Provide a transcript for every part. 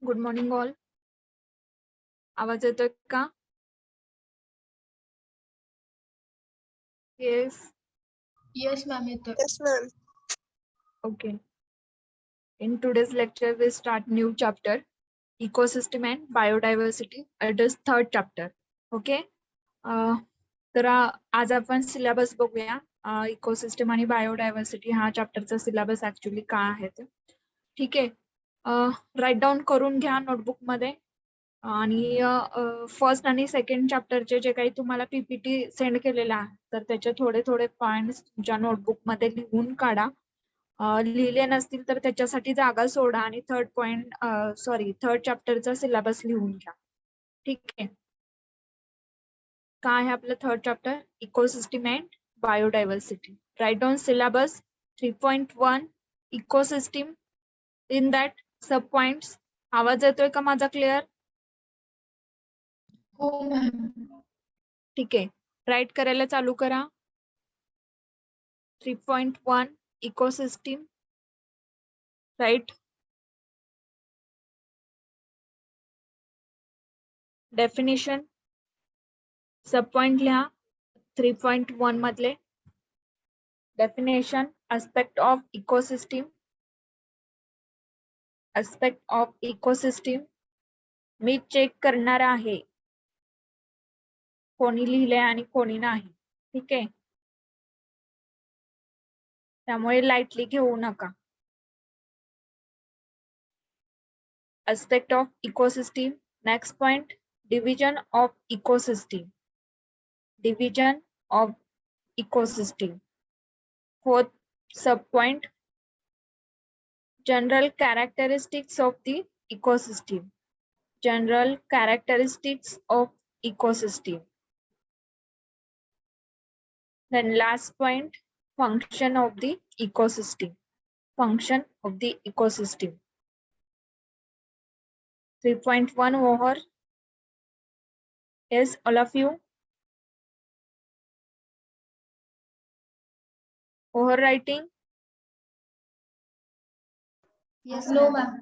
Good morning all. आवाज येतोय का? Yes. Yes, ma'am. Yes, ma'am. Okay. In today's lecture, we start new chapter, ecosystem and biodiversity. It is third chapter. Okay. तर आज आपण syllabus बघूया. Ecosystem आणि biodiversity हा चॅप्टरचा सिलेबस ऍक्च्युली काय आहे ते. ठीक आहे. राईट डाऊन करून घ्या नोटबुक मध्ये. आणि फर्स्ट आणि सेकंड चॅप्टरचे जे काही तुम्हाला पीपीटी सेंड केलेला आहे तर त्याचे थोडे थोडे पॉइंट्स तुमच्या नोटबुक मध्ये लिहून काढा. लिहिले नसतील तर त्याच्यासाठी जागा सोडा आणि थर्ड चॅप्टरचा सिलेबस लिहून घ्या. ठीक आहे. काय आहे आपलं third chapter? Ecosystem and biodiversity. Right down syllabus 3.1 ecosystem. In that sub points. आवाज येतोय का माझा क्लिअर? हो मॅम. ठीक आहे. राईट करायला चालू करा. 3.1 ecosystem. Right. Definition. Sub point लिहा 3.1 मधले. Definition. Aspect of ecosystem. Aspect of ecosystem. मी चेक करणार आहे कोणी लिहिले आणि कोणी नाही. ठीक आहे. त्यामुळे लाईटली घेऊ नका. Aspect of ecosystem. Next point, division of ecosystem. Division of ecosystem. Fourth sub point, general characteristics of the ecosystem. General characteristics of ecosystem. Then last point, function of the ecosystem. Function of the ecosystem. 3.1 over. Yes, all of you. Overwriting. Yes, no, ma'am.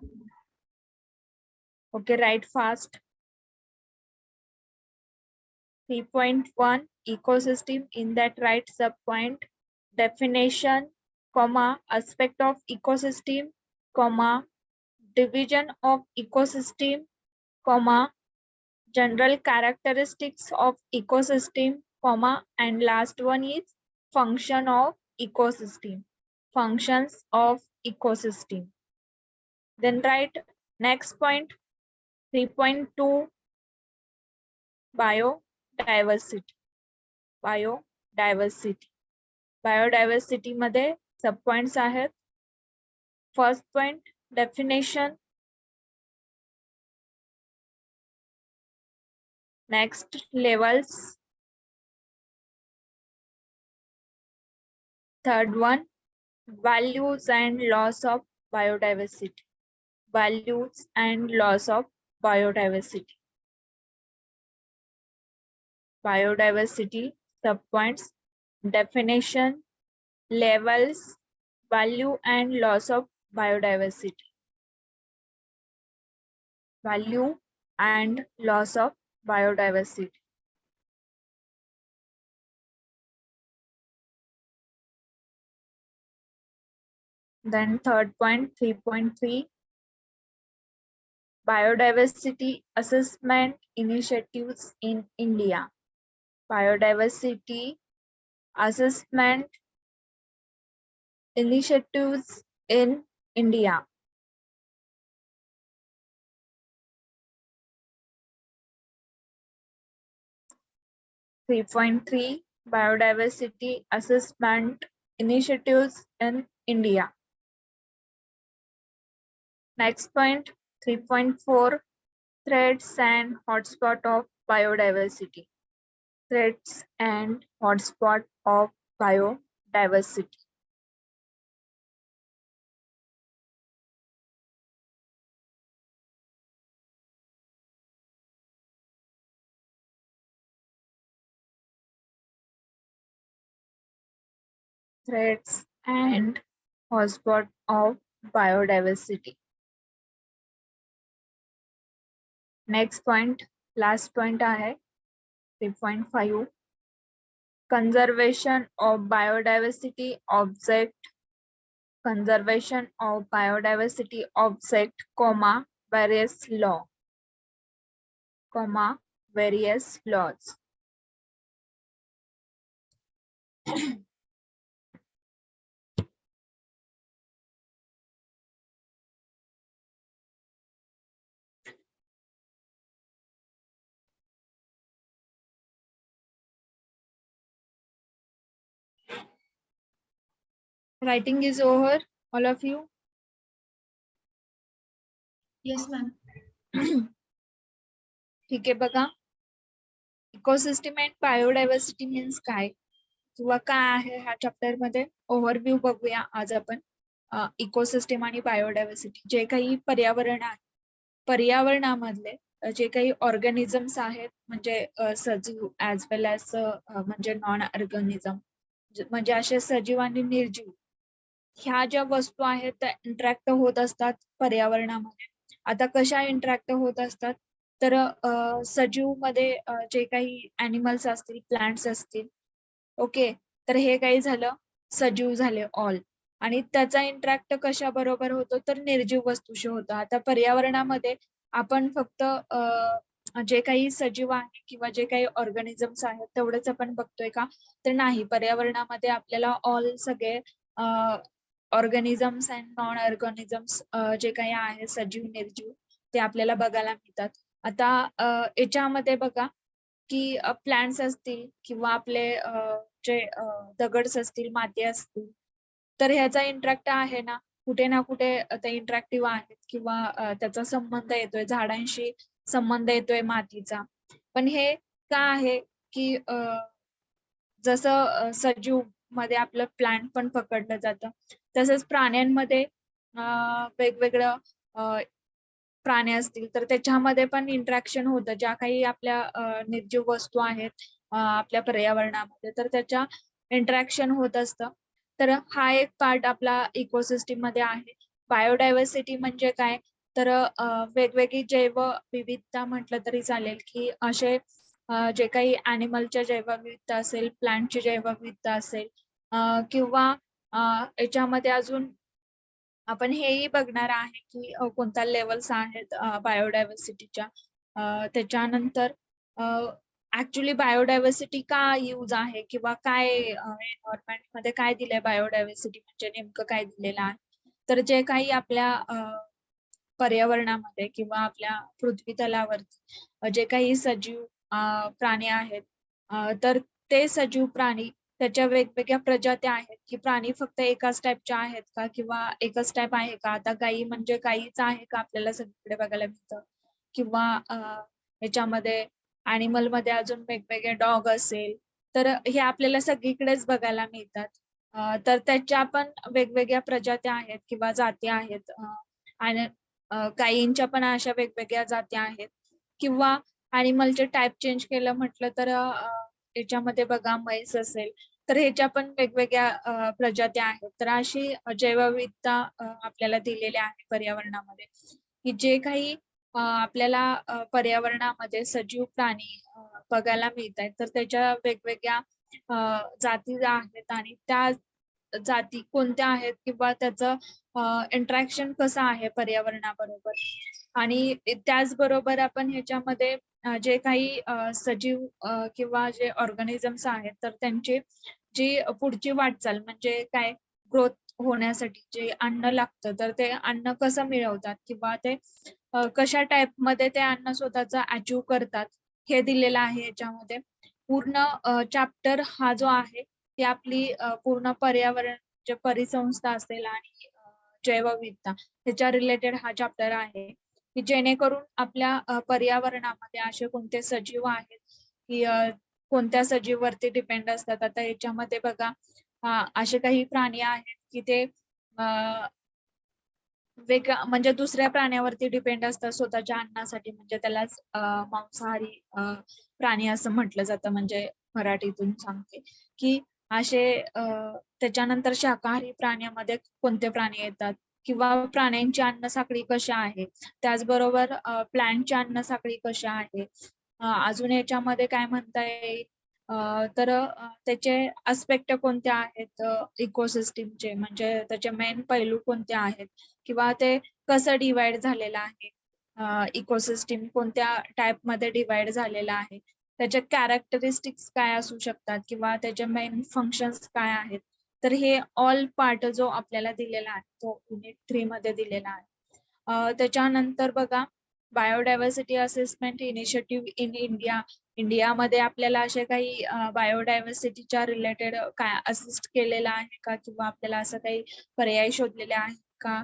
Okay, write fast. 3.1 ecosystem. In that write sub point, definition, comma, aspect of ecosystem, comma, division of ecosystem, comma, general characteristics of ecosystem, comma, and last one is function of ecosystem. Functions of ecosystem. Then write next point, 3.2 biodiversity. Biodiversity. Biodiversity मध्ये सब points आहेत. First point, definition. Next, levels. Third one, values and loss of biodiversity. Values and loss of biodiversity. Biodiversity subpoints, definition, levels, value and loss of biodiversity. Value and loss of biodiversity. Then third point, 3.3, biodiversity assessment initiatives in India. Biodiversity assessment initiatives in India. Three point three, biodiversity assessment initiatives in India. Next point, 3.4, threats and hotspot of biodiversity. Threats and hotspot of biodiversity. Threats and hotspot of biodiversity. Next point, last point आहे 3.5, conservation of biodiversity object, conservation of biodiversity object, comma, various law, comma, various laws. Writing is over, all of you. Yes, ma'am. ठीक आहे बघा, ecosystem and biodiversity means काय किंवा काय आहे ह्या chapter मध्ये ओव्हरव्ह्यू बघूया आज आपण. इकोसिस्टम आणि बायोडायव्हर्सिटी, जे काही पर्यावरण आहे, पर्यावरणामधले जे काही ऑर्गॅनिझम्स आहेत, म्हणजे सजीव ऍज वेल ऍज म्हणजे नॉन ऑर्गॅनिझम, म्हणजे असे सजीव आणि निर्जीव, ह्या ज्या वस्तू आहेत त्या इंटरॅक्ट होत असतात पर्यावरणामध्ये. आता कशा इंटरॅक्ट होत असतात, तर सजीव मध्ये जे काही अॅनिमल्स असतील, प्लांट्स असतील, ओके, तर हे काही झालं सजीव झाले ऑल, आणि त्याचा इंटरॅक्ट कशा बरोबर होतो, तर निर्जीव वस्तूशी होतो. आता पर्यावरणामध्ये आपण फक्त जे काही सजीव आहे किंवा जे काही ऑर्गॅनिझम्स आहेत तेवढंच आपण बघतोय का, तर नाही. पर्यावरणामध्ये आपल्याला ऑल सगळे ऑर्गॅनिझम्स अँड नॉन ऑर्गॅनिझम्स जे काही आहे सजीव निर्जीव ते आपल्याला बघायला मिळतात. आता याच्यामध्ये बघा की प्लांट्स असतील किंवा आपले जे दगड्स असतील, माती असतील, तर ह्याचा इंटरॅक्ट आहे ना कुठे ना कुठे, ते इंटरॅक्टिव्ह आहेत किंवा त्याचा संबंध येतोय, झाडांशी संबंध येतोय मातीचा. पण हे का आहे की जसं सजीव मध्ये आपलं प्लांट पण पकडलं जातं, तसंच प्राण्यांमध्ये वेगवेगळं प्राणी असतील तर त्याच्यामध्ये पण इंटरॅक्शन होतं. ज्या काही आपल्या निर्जीव वस्तू आहेत आपल्या पर्यावरणामध्ये, तर त्याच्या इंटरॅक्शन होत असतं. तर हा एक पार्ट आपला इकोसिस्टीम मध्ये आहे. बायोडायव्हर्सिटी म्हणजे काय, तर वेगवेगळी जैव विविधता म्हटलं तरी चालेल, की असे जे काही अॅनिमलच्या जैवविविधता असेल, प्लांटची जैवविविधता असेल, किंवा याच्यामध्ये अजून आपण हेही बघणार आहे की कोणत्या लेवल्स आहेत बायोडायव्हर्सिटीच्या. त्याच्यानंतर ऍक्च्युली बायोडायव्हर्सिटी का यूज आहे किंवा काय एन्व्हायरमेंट मध्ये काय दिलंय बायोडायव्हर्सिटी म्हणजे नेमकं काय दिलेलं आहे, तर जे काही आपल्या पर्यावरणामध्ये किंवा आपल्या पृथ्वी तलावरती जे काही सजीव प्राणी आहेत, तर ते सजीव प्राणी त्याच्या वेगवेगळ्या प्रजात्या आहेत, की प्राणी फक्त एकाच टाईपच्या आहेत का किंवा एकच टाईप आहे का. आता गायी म्हणजे गायीच आहे का आपल्याला सगळीकडे बघायला मिळतं, किंवा ह्याच्यामध्ये अॅनिमल मध्ये अजून वेगवेगळे डॉग असेल, तर हे आपल्याला सगळीकडेच बघायला मिळतात. तर त्याच्या पण वेगवेगळ्या प्रजात्या आहेत किंवा जाती आहेत, आणि गायींच्या पण अशा वेगवेगळ्या जाती आहेत. किंवा अॅनिमलचे टाईप चेंज केलं म्हटलं तर याच्यामध्ये बघा म्हैस असेल, तर ह्याच्या पण वेगवेगळ्या प्रजात्या आहेत. तर अशी जैवविविधता आपल्याला दिलेल्या आहे पर्यावरणामध्ये, की जे काही आपल्याला पर्यावरणामध्ये सजीव प्राणी बघायला मिळत आहेत, तर त्याच्या वेगवेगळ्या जाती आहेत आणि त्या जाती कोणत्या आहेत किंवा त्याचं इंटरॅक्शन कसं आहे पर्यावरणाबरोबर. आणि त्याचबरोबर आपण ह्याच्यामध्ये जे काही सजीव किंवा जे ऑर्गॅनिझम्स आहेत, तर त्यांची जी पुढची वाटचाल म्हणजे काय, ग्रोथ होण्यासाठी जे अन्न लागतं, तर ते अन्न कसं मिळवतात किंवा ते कशा टाईप मध्ये ते अन्न स्वतःच अचीव करतात, हे दिलेलं आहे याच्यामध्ये. पूर्ण चॅप्टर हा जो आहे ती आपली पूर्ण पर्यावरण जे परिसंस्था असेल आणि जैवविविधता त्याच्या रिलेटेड हा चॅप्टर आहे, की जेणेकरून आपल्या पर्यावरणामध्ये असे कोणते सजीव आहेत की कोणत्या सजीववरती डिपेंड असतात. आता याच्यामध्ये बघा असे काही प्राणी आहेत की ते वेगळ्या म्हणजे दुसऱ्या प्राण्यावरती डिपेंड असतात स्वतःच्या अन्नासाठी, म्हणजे त्यालाच मांसाहारी प्राणी असं म्हटलं जातं, म्हणजे मराठीतून सांगते की असे त्याच्यानंतर शाकाहारी प्राण्यामध्ये कोणते प्राणी येतात, किंवा प्राण्यांची अन्न साखळी कशा आहे, त्याचबरोबर प्लांटची अन्न साखळी कशा आहे, अजून याच्यामध्ये काय म्हणता येईल, तर त्याचे अस्पेक्ट कोणते आहेत इकोसिस्टीमचे, म्हणजे त्याचे मेन पैलू कोणते आहेत, किंवा ते कसं डिवाइड झालेलं आहे, इकोसिस्टीम कोणत्या टाइप मध्ये डिवाइड झालेला आहे, त्याचे कॅरेक्टरिस्टिक्स काय असू शकतात, किंवा त्याचे मेन फंक्शन्स काय आहेत. तर हे ऑल पार्ट जो आपल्याला दिलेला आहे तो युनिट 3 मध्ये दिलेला आहे. त्याच्यानंतर बघा, biodiversity assessment initiative in India. इंडियामध्ये आपल्याला असे काही बायोडायव्हर्सिटीच्या रिलेटेड काय असिस्ट केलेलं आहे का, किंवा आपल्याला असं काही पर्याय शोधलेले आहेत का,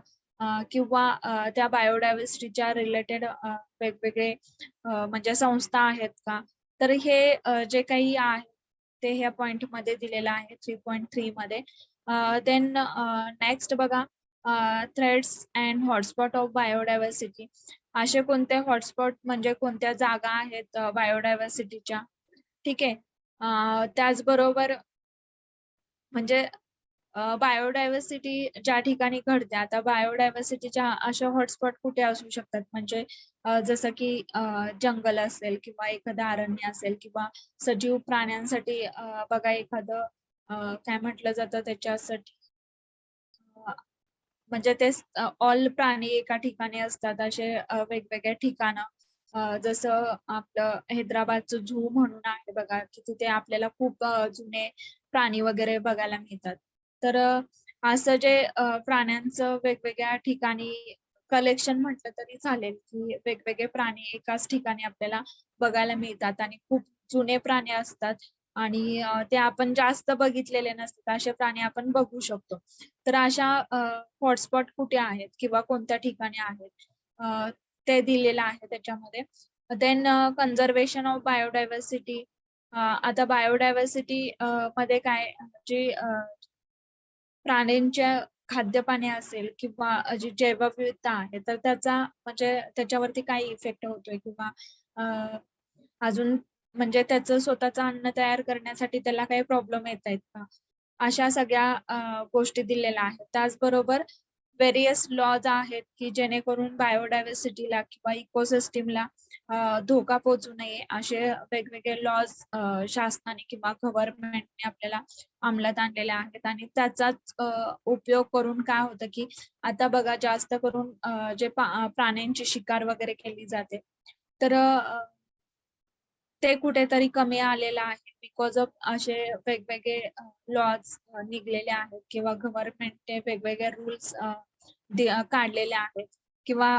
किंवा त्या बायोडायव्हर्सिटीच्या रिलेटेड वेगवेगळे म्हणजे संस्था आहेत का. तर हे जे काही आहे ते ह्या पॉइंट मध्ये दिलेलं आहे 3.3 मध्ये. देन नेक्स्ट बघा, threads and hotspot of biodiversity. असे कोणते हॉटस्पॉट म्हणजे कोणत्या जागा आहेत बायोडायव्हर्सिटीच्या, ठीक आहे. त्याचबरोबर म्हणजे बायोडायव्हर्सिटी ज्या ठिकाणी घडते, आता बायोडायव्हर्सिटीच्या अशा हॉटस्पॉट कुठे असू शकतात, म्हणजे जसं की जंगल असेल, किंवा एखादं अरण्य असेल, किंवा सजीव प्राण्यांसाठी बघा एखादं काय म्हटलं जातं त्याच्यासाठी, म्हणजे ते ऑल प्राणी एका ठिकाणी असतात, असे वेगवेगळे ठिकाणं, जसं आपलं हैदराबादचं झू म्हणून आहे बघा, की तिथे आपल्याला खूप जुने प्राणी वगैरे बघायला मिळतात. तर असं जे प्राण्यांचं वेगवेगळ्या ठिकाणी कलेक्शन म्हटलं तरी चालेल, की वेगवेगळे प्राणी एकाच ठिकाणी आपल्याला बघायला मिळतात, आणि खूप जुने प्राणी असतात, आणि ते आपण जास्त बघितलेले नसतात, असे प्राणी आपण बघू शकतो. तर अशा हॉटस्पॉट कुठे आहेत, किंवा कोणत्या ठिकाणी आहेत, ते दिलेलं आहे त्याच्यामध्ये. Then conservation of biodiversity. आता बायोडायव्हर्सिटी मध्ये काय, जे प्राण्यांच्या खाद्यपाने असेल, किंवा जी जैवविविधता आहे, तर त्याचा म्हणजे त्याच्यावरती काय इफेक्ट होतोय, किंवा अजून म्हणजे त्याचं स्वतःचं अन्न तयार करण्यासाठी त्याला काही प्रॉब्लेम येत आहेत का, अशा सगळ्या गोष्टी दिलेल्या आहेत. त्याचबरोबर व्हेरियस लॉज आहेत, की जेणेकरून बायोडायव्हर्सिटीला किंवा इकोसिस्टीमला धोका पोहोचू नये, असे वेगवेगळे लॉज शासनाने किंवा गव्हर्नमेंटने आपल्याला अंमलात आणलेले आहेत, आणि त्याचाच उपयोग करून काय होतं, की आता बघा जास्त करून जे प्राण्यांची शिकार वगैरे केली जाते, तर ते कुठेतरी कमी आलेलं आहे, बिकॉज ऑफ असे वेगवेगळे लॉज निघलेले आहेत, किंवा गव्हर्नमेंटने वेगवेगळे रूल्स काढलेले आहेत, किंवा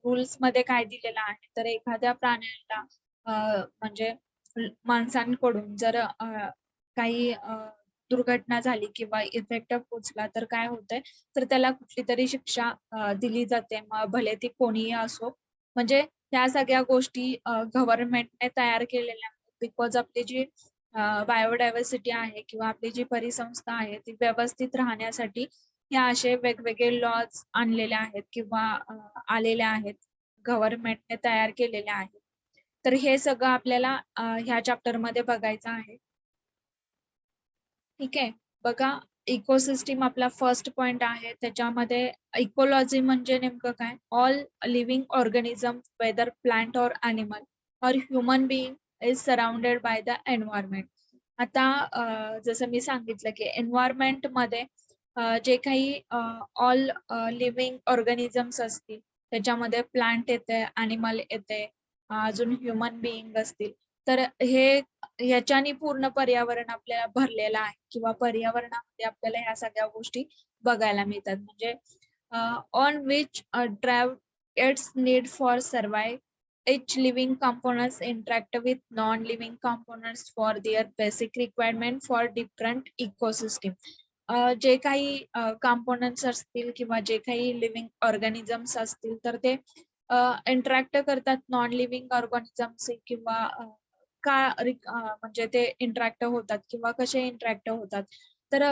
रूल्स मध्ये काय दिलेलं आहे, तर एखाद्या प्राण्याला म्हणजे माणसांकडून जर काही दुर्घटना झाली, किंवा इफेक्ट पोचला, तर काय होतंय, तर त्याला कुठली तरी शिक्षा दिली जाते, मग भले ती कोणीही असो. म्हणजे ह्या सगळ्या गोष्टी गव्हर्नमेंटने तयार केलेल्या आहेत, बिकॉज आपली जी बायोडायव्हर्सिटी आहे, किंवा आपली जी परिसंस्था आहे, ती व्यवस्थित राहण्यासाठी ह्या असे वेगवेगळे लॉज आणलेले आहेत, किंवा आलेले आहेत, गव्हर्नमेंटने तयार केलेले आहेत. तर हे सगळं आपल्याला ह्या चॅप्टर मध्ये बघायचं आहे. ठीक आहे. बघा, इकोसिस्टीम आपला फर्स्ट पॉइंट आहे. त्याच्यामध्ये इकोलॉजी म्हणजे नेमकं काय, all living organism whether plant or animal or human being is surrounded by the environment. आता जसं मी सांगितलं की एन्व्हायरमेंट मध्ये जे काही ऑल लिव्हिंग ऑर्गॅनिझम्स असतील, त्याच्यामध्ये प्लांट येते, अॅनिमल येते, अजून ह्युमन बिईंग असतील, तर हे ह्याच्याने पूर्ण पर्यावरण आपल्याला भरलेलं आहे, किंवा पर्यावरणामध्ये आपल्याला ह्या सगळ्या गोष्टी बघायला मिळतात. म्हणजे on which drive it's need for survive. Each living components interact with non-living components for their basic requirement for different ecosystem. जे काही components असतील, किंवा जे काही लिव्हिंग ऑर्गॅनिझम्स असतील, तर ते इंटरॅक्ट करतात नॉन लिव्हिंग ऑर्गॅनिझमशी, किंवा म्हणजे ते इंटरॅक्ट होतात, किंवा कसे इंटरॅक्ट होतात, तर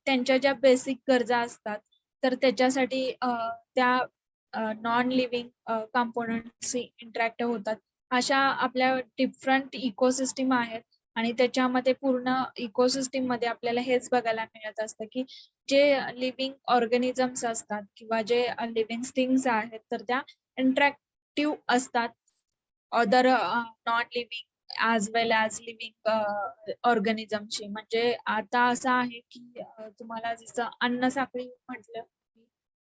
त्यांच्या ज्या बेसिक गरजा असतात, तर त्याच्यासाठी त्या नॉन लिव्हिंग कंपोनंटशी इंटरॅक्ट होतात. अशा आपल्या डिफरंट इकोसिस्टीम आहेत, आणि त्याच्यामध्ये पूर्ण इकोसिस्टीम मध्ये आपल्याला हेच बघायला मिळत असतं की जे लिव्हिंग ऑर्गॅनिझम्स असतात किंवा जे लिव्हिंग थिंग्स आहेत तर त्या इंटरॅक्टिव्ह असतात अदर नॉन लिव्हिंग ॲज वेल ॲज लिव्हिंग ऑर्गॅनिझमशी. म्हणजे आता असं आहे की तुम्हाला जसं अन्न साखळी म्हटलं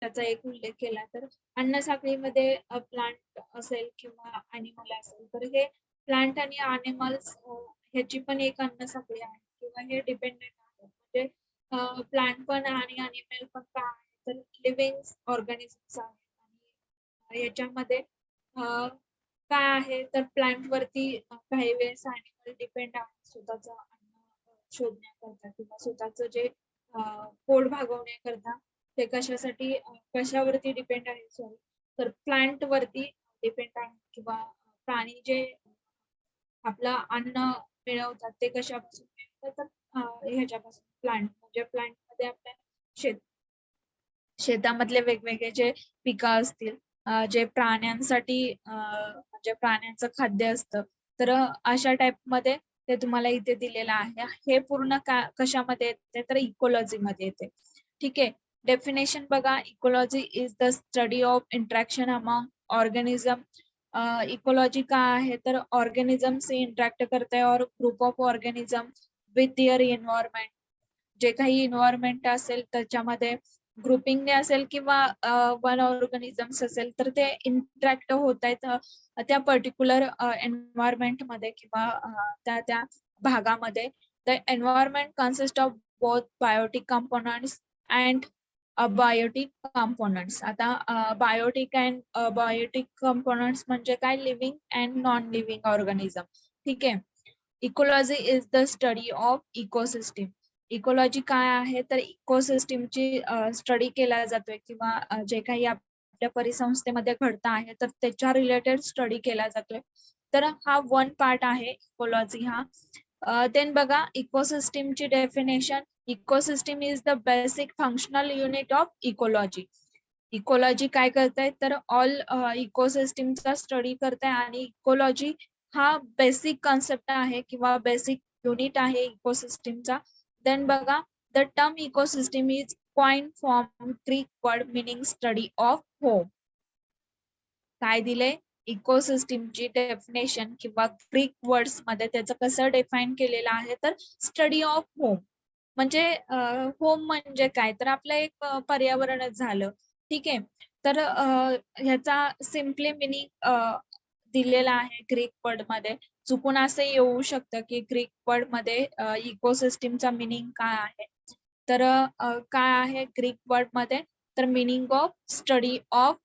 त्याचा एक उल्लेख केला तर अन्न साखळीमध्ये प्लांट असेल किंवा ॲनिमल असेल तर हे प्लांट आणि ॲनिमल्स ह्याची पण एक अन्न साखळी आहे किंवा हे डिपेंडेंट आहे. म्हणजे प्लांट पण आणि ॲनिमल पण काय आहे तर लिव्हिंग ऑर्गॅनिझम्स आहेत आणि याच्यामध्ये काय आहे तर प्लांट वरती काही वेळेस ॲनिमल डिपेंड आहे स्वतःचं अन्न शोधण्याकरता किंवा स्वतःचं जे पोट भागवण्याकरता ते कशासाठी कशावरती डिपेंड आहे सॉरी तर प्लांट वरती डिपेंड आहे किंवा प्राणी जे आपलं अन्न मिळवतात ते कशापासून मिळवतात तर ह्याच्यापासून प्लांट म्हणजे प्लांट मध्ये आपल्या शेत शेतामधले वेगवेगळे जे पिकं असतील जे प्राण्यांसाठी म्हणजे प्राण्यांचं खाद्य असतं तर अशा टाइप मध्ये ते तुम्हाला इथे दिलेलं आहे. हे पूर्ण कशामध्ये येते तर इकोलॉजी मध्ये येते. ठीक आहे. डेफिनेशन बघा. Ecology is the study of interaction among organism. Ecology काय आहे तर ऑर्गॅनिझम से इंटरॅक्ट करते और group of organism with their environment. जे काही एन्व्हायरमेंट असेल त्याच्यामध्ये ग्रुपिंगने असेल किंवा वन ऑर्गॅनिझम्स असेल तर ते इंटरॅक्ट होत आहेत त्या पर्टिक्युलर एन्व्हायरमेंट मध्ये किंवा त्या त्या भागामध्ये. The environment consist of both biotic components and abiotic components. आता बायोटिक अँड अबायोटिक कंपोनंट्स म्हणजे काय living and non living organism. ठीक आहे. Ecology is the study of ecosystem. Ecology काय आहे तर इकोसिस्टीमची स्टडी केला जातोय किंवा जे काही आपल्या परिसंस्थेमध्ये घडतं आहे तर त्याच्या रिलेटेड स्टडी केला जातोय. तर हा वन पार्ट आहे इकोलॉजी हा. देन बघा इकोसिस्टीमची definition. Ecosystem is the basic functional unit of ecology. Ecology काय करताय तर ऑल इकोसिस्टीमचा स्टडी करताय आणि इकोलॉजी हा बेसिक कॉन्सेप्ट आहे किंवा बेसिक युनिट आहे इकोसिस्टीमचा. देन बघा the term ecosystem is coin from Greek word meaning study of home. काय दिले इकोसिस्टीमची डेफिनेशन किंवा ग्रीक वर्ड्स मध्ये त्याचं कसं डिफाईन केलेलं आहे तर स्टडी ऑफ होम. म्हणजे होम म्हणजे काय तर आपलं एक पर्यावरणच झालं. ठीक आहे. तर ह्याचा सिम्पली मिनिंग दिलेला आहे ग्रीक वर्ड मध्ये. चुकून असं येऊ शकतं की ग्रीक वर्ड मध्ये इकोसिस्टीमचा मिनिंग काय आहे तर काय आहे ग्रीक वर्ड मध्ये तर meaning of study of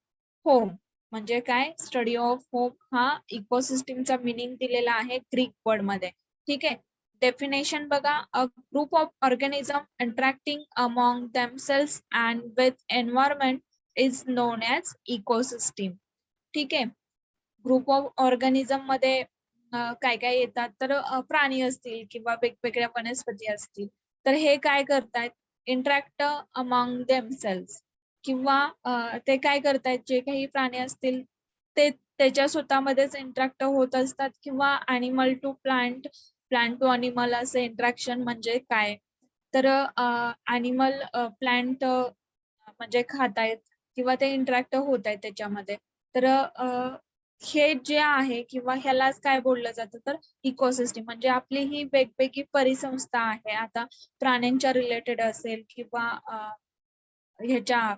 home. म्हणजे काय स्टडी ऑफ होम हा इकोसिस्टीमचा मिनिंग दिलेला आहे ग्रीक वर्ड मध्ये. ठीक आहे. डेफिनेशन बघा. A group of organism interacting among themselves and with environment is non as ecosystem. ठीक आहे. ग्रुप ऑफ ऑर्गॅनिझम मध्ये काय काय येतात तर प्राणी असतील किंवा वेगवेगळ्या वनस्पती असतील तर हे काय करतायत इंटरॅक्ट अमॉंग देमसेल्स किंवा ते काय करतायत जे काही प्राणी असतील ते त्याच्या स्वतःमध्येच इंटरॅक्ट होत असतात किंवा animal to plant plant to animal असं इंटरॅक्शन म्हणजे काय तर ॲनिमल प्लांट म्हणजे खातायत किंवा ते इंटरॅक्ट होत आहेत त्याच्यामध्ये. तर हे जे आहे किंवा ह्यालाच काय बोललं जातं तर इकोसिस्टीम. म्हणजे आपली ही वेगवेगळी परिसंस्था आहे. आता प्राण्यांच्या रिलेटेड असेल किंवा ह्याच्या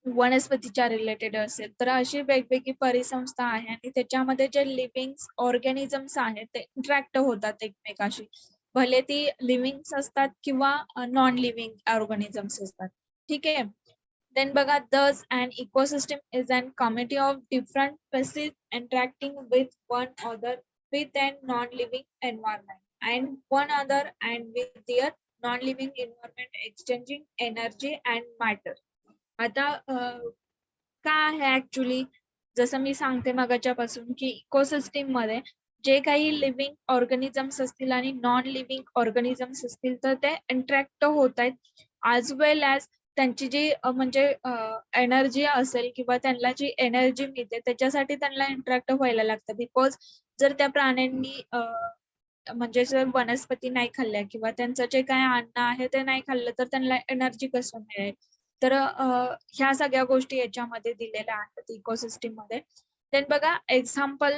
वनस्पतीच्या रिलेटेड असेल तर अशी वेगवेगळी परिसंस्था आहे आणि त्याच्यामध्ये जे लिव्हिंग ऑर्गॅनिझम्स आहेत ते इंटरॅक्ट होतात एकमेकाशी. भले ती लिव्हिंग असतात किंवा नॉन लिव्हिंग ऑर्गॅनिझम्स असतात. ठीक आहे. Then बघा thus an ecosystem is an community of different species interacting with one other with a non-living environment and one other and with their non-living environment exchanging energy and matter. आता काय आहे actually जसं मी सांगते मगाच्यापासून की ecosystem मध्ये जे काही living organisms असतील आणि नॉन लिव्हिंग ऑर्गॅनिझम्स असतील तर ते इंटरॅक्ट होत आहेत ॲज वेल ॲज त्यांची जी म्हणजे एनर्जी असेल किंवा त्यांना जी एनर्जी मिळते त्याच्यासाठी त्यांना इंटरॅक्ट व्हायला लागतं. बिकॉज जर त्या प्राण्यांनी म्हणजे जर वनस्पती नाही खाल्ल्या किंवा त्यांचं जे काय अन्न आहे ते नाही खाल्लं तर त्यांना एनर्जी कसं मिळेल. तर ह्या सगळ्या गोष्टी याच्यामध्ये दिलेल्या आहेत इकोसिस्टीम मध्ये. देन बघा एक्झाम्पल,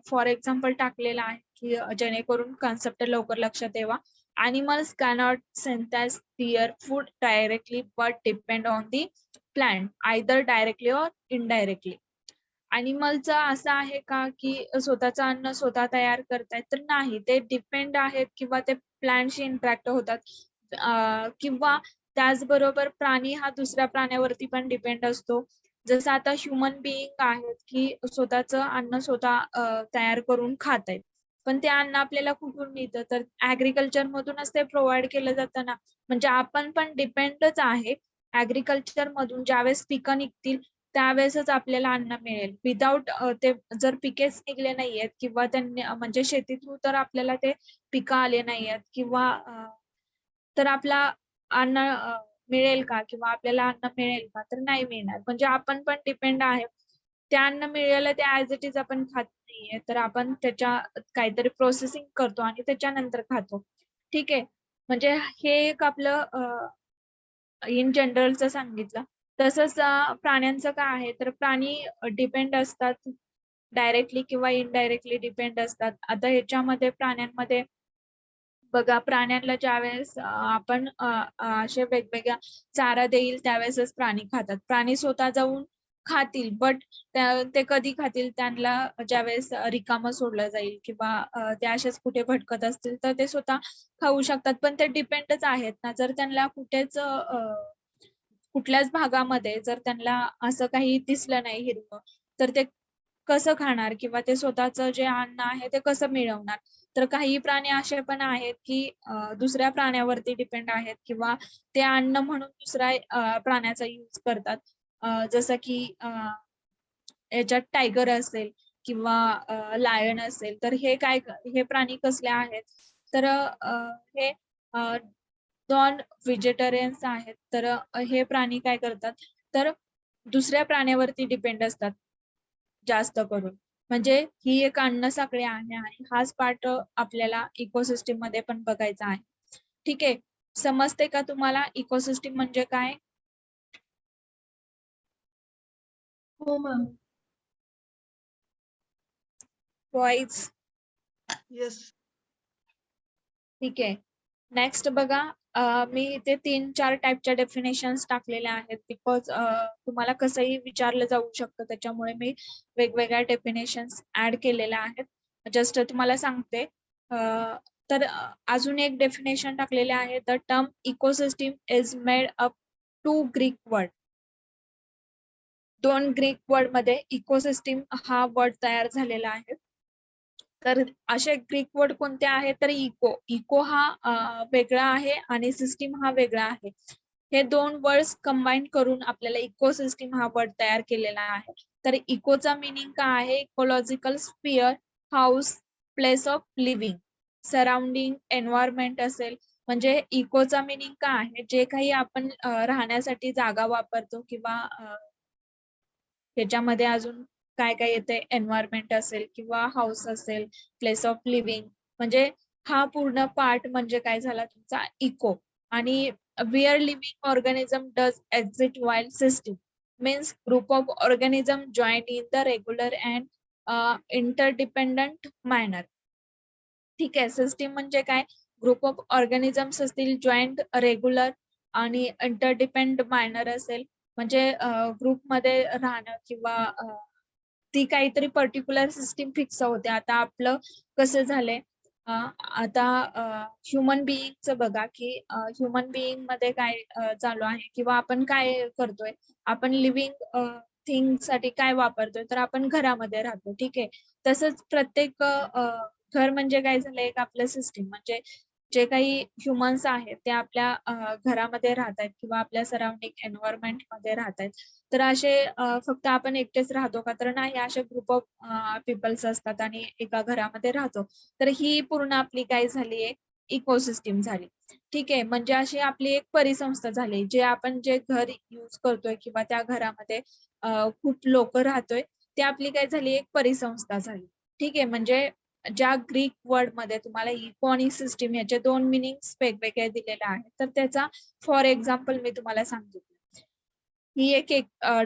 फॉर एक्झाम्पल टाकलेलं आहे की जेणेकरून कन्सेप्ट लवकर लक्षात यावा. Animals cannot synthesize their food directly but depend on the plant, either directly or indirectly. Animalचं असं आहे का की स्वतःचं अन्न स्वतः तयार करतायत, तर नाही. ते डिपेंड आहेत किंवा ते प्लांटशी इंटरॅक्ट होतात, किंवा त्याचबरोबर प्राणी हा दुसऱ्या प्राण्यावरती पण डिपेंड असतो. जसं आता ह्युमन बिईंग आहेत की स्वतःचं अन्न स्वतः तयार करून खात आहेत, पण ते अन्न आपल्याला कुठून मिळतं, तर ऍग्रिकल्चर मधूनच ते प्रोव्हाइड केलं जातं ना. म्हणजे आपण पण डिपेंडच आहे ऍग्रिकल्चर मधून. ज्यावेळेस पिकं निघतील त्यावेळेसच आपल्याला अन्न मिळेल. विदाऊट ते जर पिकेच निघले नाहीयेत किंवा त्यांनी म्हणजे शेती थ्रू तर आपल्याला ते पिकं आले नाहीयेत किंवा तर आपला अन्न मिळेल का किंवा आपल्याला अन्न मिळेल का, तर नाही मिळणार. म्हणजे आपण पण डिपेंड आहे. ते अन्न मिळालं ते ऍज इट इज आपण खात नाहीये, तर आपण त्याच्या काहीतरी प्रोसेसिंग करतो आणि त्याच्यानंतर खातो. ठीक आहे. म्हणजे हे एक आपलं इन जनरलचं सांगितलं. तसंच प्राण्यांचं काय आहे, तर प्राणी डिपेंड असतात, डायरेक्टली किंवा इनडायरेक्टली डिपेंड असतात. आता ह्याच्यामध्ये प्राण्यांमध्ये बघा, प्राण्यांना ज्यावेळेस आपण असे वेगवेगळ्या चारा देईल त्यावेळेसच प्राणी खातात. प्राणी स्वतः जाऊन खातील, बट ते कधी खातील, त्यांना ज्यावेळेस रिकामं सोडलं जाईल किंवा ते असेच कुठे भटकत असतील तर ते स्वतः खाऊ शकतात. पण ते डिपेंडच आहेत ना. जर त्यांना कुठल्याच भागामध्ये जर त्यांना असं काही दिसलं नाही हिरवं, तर ते कसं खाणार किंवा ते स्वतःचं जे अन्न आहे ते कसं मिळवणार. तर काही प्राणी असे पण आहेत की दुसऱ्या प्राण्यावरती डिपेंड आहेत किंवा ते अन्न म्हणून दुसऱ्या प्राण्याचा यूज करतात. जसं की याच्यात टायगर असेल किंवा लायन असेल, तर हे प्राणी कसले आहेत, तर हे नॉन व्हेजिटेरियन्स आहेत. तर हे प्राणी काय करतात, तर दुसऱ्या प्राण्यावरती डिपेंड असतात जास्त करून. म्हणजे ही एक अन्न साखळी आहे आणि हाच पार्ट आपल्याला इकोसिस्टीम मध्ये पण बघायचा आहे. ठीक आहे. समजते का तुम्हाला इकोसिस्टीम म्हणजे काय? हो मॅम. Boys, yes. ठीक आहे. नेक्स्ट बघा, मी इथे 3-4 टाईपच्या डेफिनेशन्स टाकलेल्या आहेत, बिकॉज तुम्हाला कसंही विचारलं जाऊ शकतं, त्याच्यामुळे मी वेगवेगळ्या डेफिनेशन्स ऍड केलेल्या आहेत. जस्ट तुम्हाला सांगते. तर अजून एक डेफिनेशन टाकलेले आहे. The term ecosystem is made up 2 Greek word. 2 Greek word मध्ये इकोसिस्टीम हा वर्ड तयार झालेला आहे. तर असे ग्रीक वर्ड कोणते आहेत, तर इको हा वेगळा आहे आणि सिस्टीम हा वेगळा आहे. हे 2 वर्ड्स कंबाईन करून आपल्याला इकोसिस्टीम हा वर्ड तयार केलेला आहे. तर इकोचा मीनिंग काय आहे, ecological sphere, house, place of living, surrounding, environment असेल. म्हणजे इकोचा मीनिंग काय आहे, जे काही आपण राहण्यासाठी जागा वापरतो किंवा ह्याच्यामध्ये अजून काय काय येते, एन्व्हायरमेंट असेल किंवा हाऊस असेल, प्लेस ऑफ लिव्हिंग. म्हणजे हा पूर्ण पार्ट म्हणजे काय झाला तुमचा इको. आणि where living organism does exist while system means group of organism join in the regular and interdependent manner. ठीक आहे. सिस्टीम म्हणजे काय, ग्रुप ऑफ ऑर्गॅनिझम्स असतील, जॉईंट, रेग्युलर आणि इंटरडिपेंड मॅनर असेल. म्हणजे ग्रुपमध्ये राहणं किंवा ती काहीतरी पर्टिक्युलर सिस्टीम फिक्स होते. आता आपलं कसं झालंय, आता ह्युमन बिईंगचं बघा की ह्युमन बिईंग मध्ये काय चालू आहे किंवा आपण काय करतोय, आपण लिव्हिंग थिंग साठी काय वापरतोय, तर आपण घरामध्ये राहतो. ठीक आहे. तसंच प्रत्येक घर म्हणजे काय झालंय, एक आपलं सिस्टीम. म्हणजे जे काही ह्युमन्स आहेत ते आपल्या घरामध्ये राहत आहेत किंवा आपल्या सराउंडिंग एन्व्हायरमेंट मध्ये राहत आहेत. तर असे फक्त आपण एकटेच राहतो का, तर नाही. असे ग्रुप ऑफ पीपल्स असतात आणि एका घरामध्ये राहतो. तर ही पूर्ण आपली काय झाली, एक इकोसिस्टीम झाली. ठीक आहे. म्हणजे अशी आपली एक परिसंस्था झाली. जे घर यूज करतोय किंवा त्या घरामध्ये खूप लोक राहतोय, ती आपली काय झाली, एक परिसंस्था झाली. ठीक आहे. म्हणजे ज्या ग्रीक वर्ड मध्ये तुम्हाला इको आणि सिस्टीम याचे 2 मिनिंग्स वेगवेगळे दिलेले आहेत, तर त्याचा फॉर एक्झाम्पल मी तुम्हाला सांगितलं. ही एक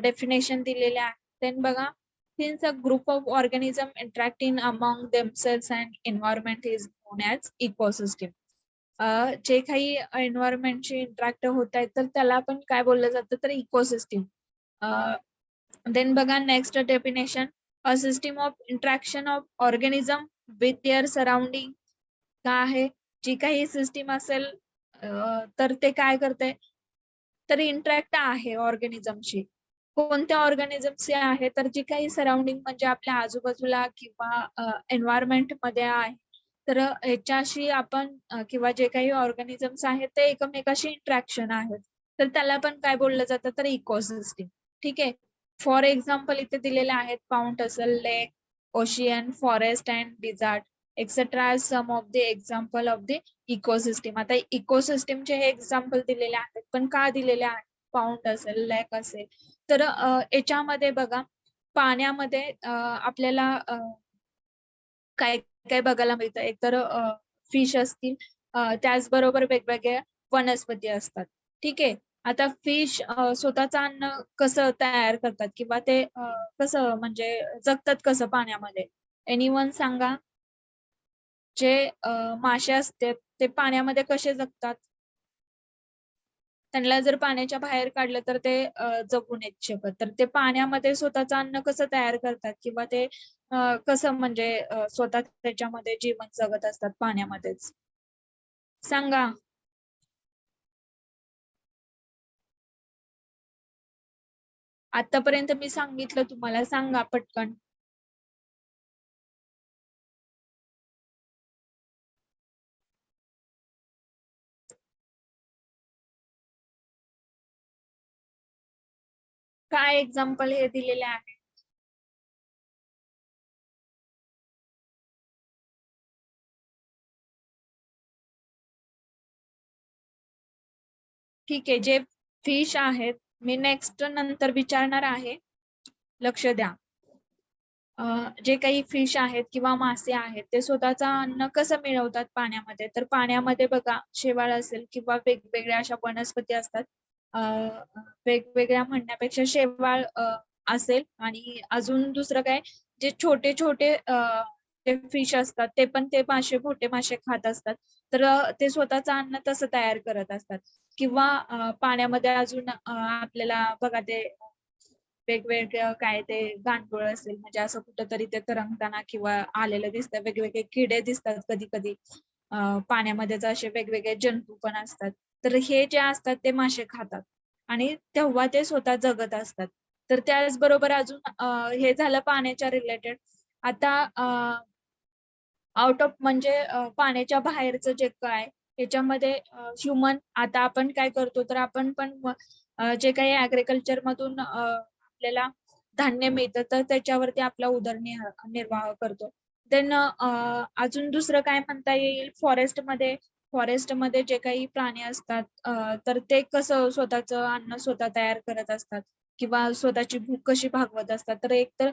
डेफिनेशन दिलेली आहे. देन बघा, since a group of organism interacting among themselves and environment is known as ecosystem. जे काही एन्व्हायरमेंटशी इंटरॅक्ट होत आहेत तर त्याला आपण काय बोललं जातं, तर इकोसिस्टीम. देन बघा next definition, a system of interaction of organism with their surrounding. काय आहे, जी काही सिस्टीम असेल तर ते काय करते, तर इंटरॅक्ट आहे ऑर्गॅनिझमशी. कोणत्या ऑर्गॅनिझमशी आहे, तर जी काही सराउंडिंग म्हणजे आपल्या आजूबाजूला किंवा एन्व्हायरमेंट मध्ये आहे, तर याच्याशी आपण किंवा जे काही ऑर्गॅनिझम्स आहेत ते एकमेकाशी इंटरॅक्शन आहेत, तर त्याला पण काय बोललं जातं, तर इकोसिस्टीम. ठीक आहे. फॉर एक्झाम्पल इथे दिलेले आहेत, पाऊंट असेल, lake, ocean, forest and desert etcetera some of the example of the ecosystem. आता इकोसिस्टीमचे हे एक्झाम्पल दिलेले आहेत, पण का दिलेले आहेत, पाऊंड असेल, लेक असेल, तर याच्यामध्ये बघा, पाण्यामध्ये आपल्याला काय काय बघायला मिळतं, एकतर फिश असतील, त्याचबरोबर वेगवेगळ्या वनस्पती असतात. ठीक आहे. आता फिश स्वतःचं अन्न कसं तयार करतात किंवा ते कसं म्हणजे जगतात कसं पाण्यामध्ये, एनीवन सांगा. जे मासे असतात ते पाण्यामध्ये कसे जगतात, त्यांना जर पाण्याच्या बाहेर काढलं तर ते जगू नयेत शकत. तर ते पाण्यामध्ये स्वतःचं अन्न कसं तयार करतात किंवा ते कसं म्हणजे स्वतः त्याच्यामध्ये जीवन जगत असतात पाण्यामध्येच, सांगा. आतापर्यंत मी सांगितलं तुम्हाला, सांगा पटकन. काय एक्झाम्पल हे दिलेले आहे. ठीक आहे. जे फिश आहेत, मी नेक्स्ट नंतर विचारणार आहे, लक्ष द्या. जे काही फिश आहेत किंवा मासे आहेत ते स्वतःचं अन्न कसं मिळवतात पाण्यामध्ये, तर पाण्यामध्ये बघा, शेवाळ असेल किंवा वेगवेगळ्या अशा वनस्पती असतात. वेगवेगळ्या म्हणण्यापेक्षा शेवाळ असेल, आणि अजून दुसरं काय, जे छोटे छोटे जे फिश असतात ते पण ते मासे, मोठे मासे खात असतात, तर ते स्वतःचं अन्न तसं तयार करत असतात. किंवा पाण्यामध्ये अजून आपल्याला बघा, ते वेगवेगळं काय ते गांडूळ असेल, म्हणजे असं कुठंतरी ते तरंगताना किंवा आलेलं दिसतं, वेगवेगळे किडे दिसतात कधी कधी पाण्यामध्येच, असे वेगवेगळे जंतू पण असतात. तर हे जे असतात ते मासे खातात आणि तेव्हा ते स्वतः जगत असतात. तर त्याचबरोबर अजून हे झालं पाण्याच्या रिलेटेड. आता आउट ऑफ म्हणजे पाण्याच्या बाहेरचं जे काय, त्याच्यामध्ये ह्युमन, आता आपण काय करतो, तर आपण पण जे काही ऍग्रिकल्चर मधून आपल्याला धान्य मिळतं, तर त्याच्यावरती आपला उदरनिर्वाह करतो. देन अजून दुसरं काय म्हणता येईल, फॉरेस्टमध्ये जे काही प्राणी असतात, तर ते कसं स्वतःचं अन्न स्वतः तयार करत असतात किंवा स्वतःची भूक कशी भागवत असतात. तर एक तर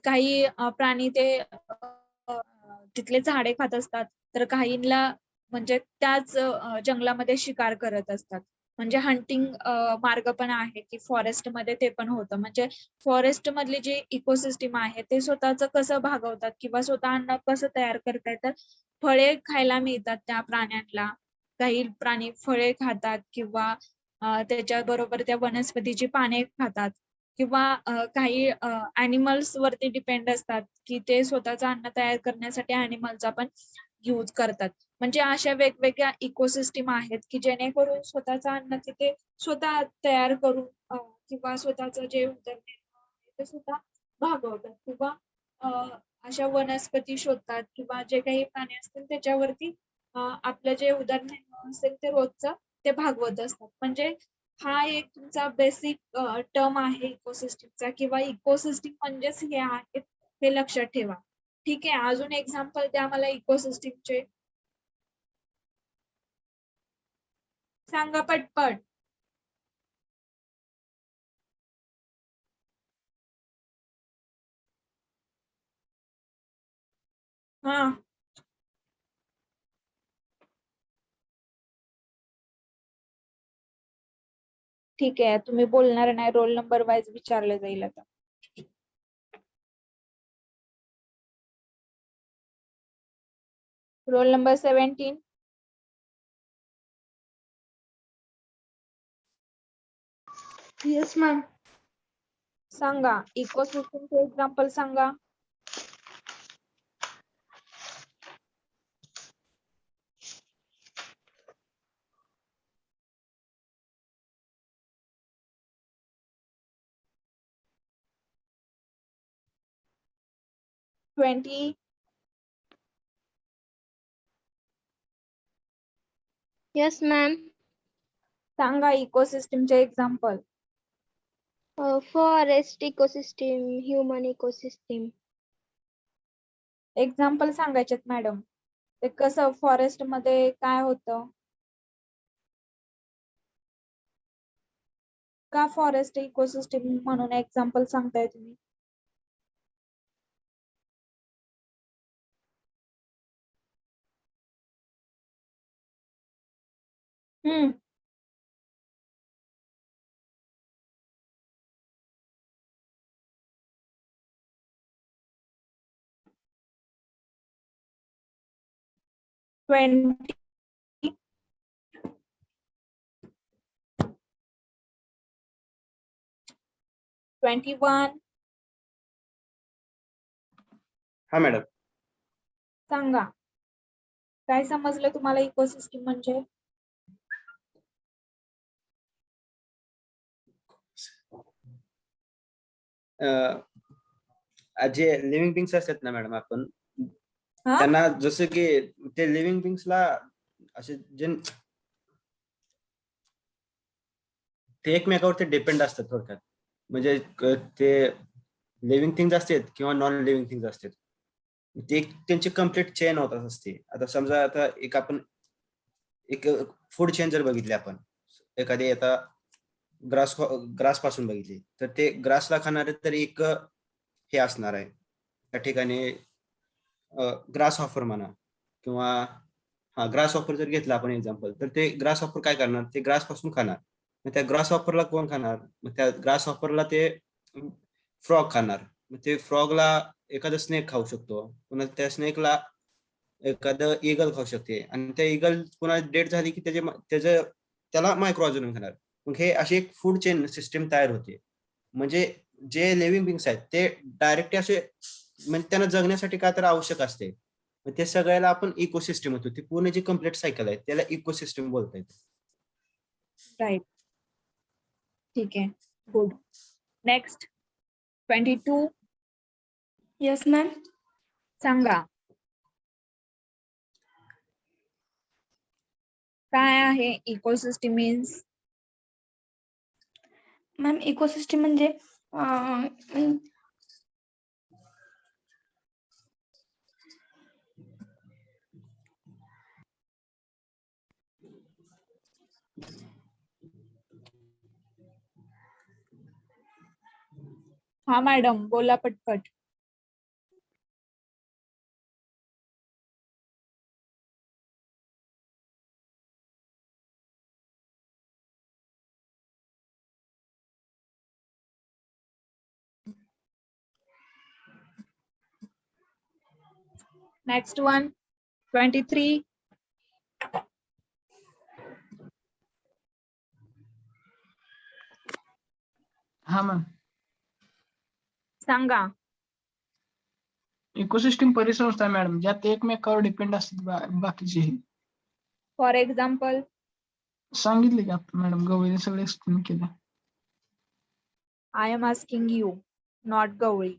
काही प्राणी ते तिथले झाडे खात असतात, तर काहींना म्हणजे त्याच जंगलामध्ये शिकार करत असतात. म्हणजे हंटिंग मार्ग पण आहे, की फॉरेस्ट मध्ये ते पण होतं. म्हणजे फॉरेस्ट मधली जी इकोसिस्टीम आहे ते स्वतःच कसं भागवतात किंवा स्वतः अन्न कसं तयार करतात, तर फळे खायला मिळतात त्या प्राण्यांना. काही प्राणी फळे खातात किंवा त्याच्याबरोबर त्या वनस्पतीची पाने खातात किंवा काही अॅनिमल्स वरती डिपेंड असतात, की ते स्वतःचं अन्न तयार करण्यासाठी अॅनिमलचा पण यूज करतात. म्हणजे अशा वेगवेगळ्या इकोसिस्टीम आहेत, की जेणेकरून स्वतःचं अन्न तिथे स्वतः तयार करून किंवा स्वतःचं जे उदरनिर्वाह आहे ते स्वतः भागवतात किंवा अ, अशा वनस्पती शोधतात किंवा जे काही प्राणी असतील त्याच्यावरती आपलं जे उदरनिर्वाह असेल ते रोजचं ते भागवत असतात. म्हणजे हा एक तुमचा बेसिक टर्म आहे इकोसिस्टीमचा, किंवा इकोसिस्टीम म्हणजेच हे आहे, हे लक्षात ठेवा. ठीक आहे. अजून एक्झाम्पल द्या मला इकोसिस्टीमचे, सांगा पटपट. हा ठीक आहे, तुम्ही बोलणार नाही, रोल नंबर वाईज विचारलं जाईल आता. Roll number 17. Yes, ma'am. सांगा, इकोसिस्टमचे एक्झाम्पल सांगा. ट्वेंटी. Yes, ma'am. सांगा इकोसिस्टमचे example. Forest ecosystem, human ecosystem. Example सांगायचेत मॅडम. ते कसं फॉरेस्ट मध्ये काय होतं, का फॉरेस्ट इकोसिस्टम म्हणून एक्झाम्पल सांगताय तुम्ही. हम्म 20. 21. हा मॅडम. सांगा, काय समजलं तुम्हाला इकोसिस्टम म्हणजे. जे लिव्हिंग बिंग्स असतात ना मॅडम, आपण हा? त्यांना जसं की ते लिव्हिंग बिंग्सला असे जे ते एकमेकावरती डिपेंड असतात थोडक्यात. म्हणजे ते लिव्हिंग थिंग्स असतात किंवा नॉन लिव्हिंग थिंग्स असतात, ते त्यांची कम्प्लीट चेन होत असते. आता समजा आता आपण एक फूड चेन जर बघितली, आपण एखादी आता ग्रास पासून बघितली, तर ते ग्रासला खाणारे तर एक हे असणार आहे त्या ठिकाणी, ग्रास हॉपर म्हणा, किंवा हा ग्रास हॉपर जर घेतला आपण एक्झाम्पल, तर ते ग्रास हॉपर काय करणार, ते ग्रास पासून खाणार. मग त्या ग्रास हॉपरला कोण खाणार, मग त्या ग्रास हॉपरला ते फ्रॉग खाणार. मग ते फ्रॉगला एखादा स्नेक खाऊ शकतो, पुन्हा त्या स्नेकला एखादं इगल खाऊ शकते, आणि त्या इगल पुन्हा डेट झाली की त्याला मायक्रो ऑर्गॅनिझम खाणार. मग हे अशी एक फूड चेन सिस्टीम तयार होते. म्हणजे जे लिव्हिंग बिंग्स आहेत ते डायरेक्टली असे, म्हणजे त्यांना जगण्यासाठी काय तर आवश्यक असते, ते सगळ्याला आपण इकोसिस्टम होतो. ती पूर्ण जी कम्प्लीट सायकल आहे त्याला इकोसिस्टम बोलता येते. राईट, ठीक आहे, गुड. नेक्स्ट 22. Yes, ma'am. सांगा, काय आहे इकोसिस्टम मीन्स. मॅम इकोसिस्टम म्हणजे हा मॅडम, बोला पटपट. Next one 23. हा मॅम. सांगा, इकोसिस्टम परिसंस्था आहे मॅडम, ज्यात एकमेकावर डिपेंड असतात बाकीचे. For example. सांगितले की आपण मॅडम, गवळी सगळे एक्सप्लेन केलं. I am asking you, not Gawali.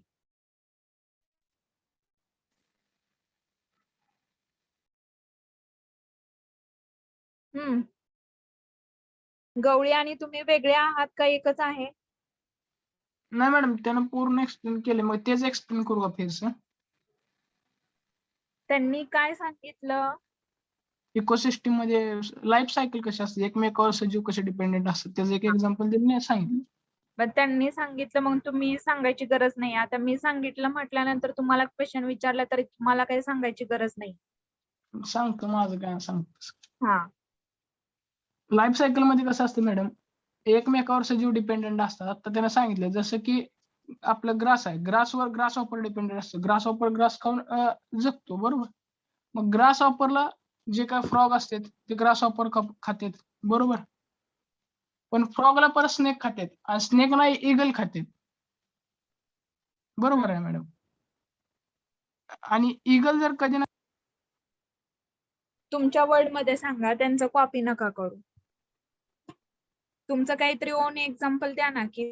Gawali आणि तुम्ही वेगळे आहात का एकच आहे. नाही मॅडम, त्यानं पूर्ण एक्सप्लेन केले, मग तेच एक्सप्लेन करू का फिरस. त्यांनी काय सांगितलं. इकोसिस्टम मध्ये लाईफ सायकल कशी असते, एकमेकावर सजीव कसे डिपेंडेंट असतात, त्याचं एक एक्झाम्पल दिलं नाही सांगितलं. पण त्यांनी सांगितलं मग तुम्ही सांगायची गरज नाही. आता मी सांगितलं म्हटल्यानंतर तुम्हाला क्वेश्चन विचारला तरी तुम्हाला काही सांगायची गरज नाही. सांगतो माझं काय सांगतो. हा लाईफ सायकल मध्ये कसं असतं मॅडम, एकमेकावर सजीव डिपेंडंट असतात. तर त्यानं सांगितलं जसं की आपलं ग्रास आहे, ग्रास ऑपर डिपेंडंट असतं. ग्रास ऑपर ग्रास खाऊन जगतो, बरोबर. मग ग्रास ऑपरला जे काय फ्रॉग असतात ते ग्रास ऑपर खातात, बरोबर. पण फ्रॉगला परत स्नेक खातात आणि स्नेक नाही इगल खातात, बरोबर आहे मॅडम. आणि इगल जर कधी ना तुमच्या वर्ड मध्ये सांगा, त्यांचं कॉपी नका करू. तुमचं काहीतरी ओन एक्झाम्पल द्या ना, की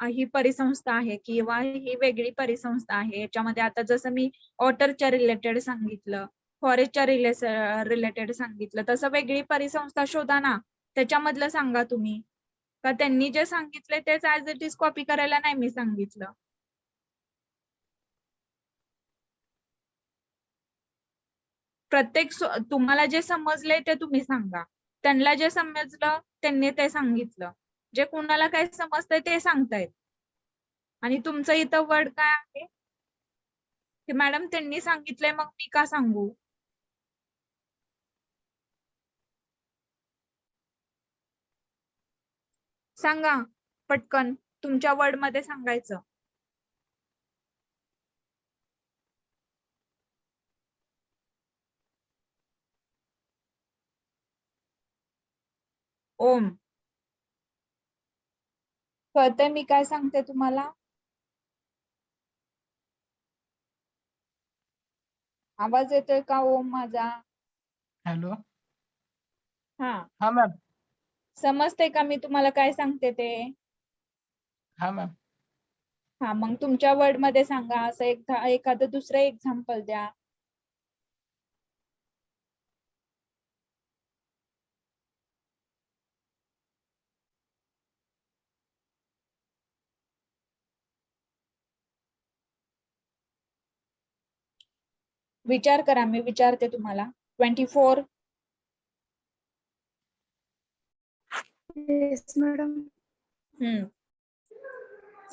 ही परिसंस्था आहे किंवा ही वेगळी परिसंस्था आहे. याच्यामध्ये आता जसं मी वॉटरच्या रिलेटेड सांगितलं, फॉरेस्टच्या रिलेटेड सांगितलं, तसं वेगळी परिसंस्था शोधा ना. त्याच्यामधलं सांगा तुम्ही. का त्यांनी जे सांगितले तेच ऍज इट इज कॉपी करायला नाही मी सांगितलं. प्रत्येक तुम्हाला जे समजले ते तुम्ही सांगा. त्यांना जे समजलं त्यांनी ते सांगितलं. जे कुणाला काय समजतंय ते सांगतायत. आणि तुमचं इथं वर्ड काय आहे की मॅडम त्यांनी सांगितलंय मग मी का सांगू. सांगा पटकन, तुमच्या वर्ड मध्ये सांगायचं. ओम, कळतंय मी काय सांगते तुम्हाला. आवाज येतोय का ओम माझा. हॅलो. हा हा मॅम. समजते का मी तुम्हाला काय सांगते ते. हा मॅम. हा मग तुमच्या वर्ड मध्ये सांगा. असं एखादं दुसरं एक्झाम्पल द्या. विचार करा, मी विचारते तुम्हाला. 24. Yes madam.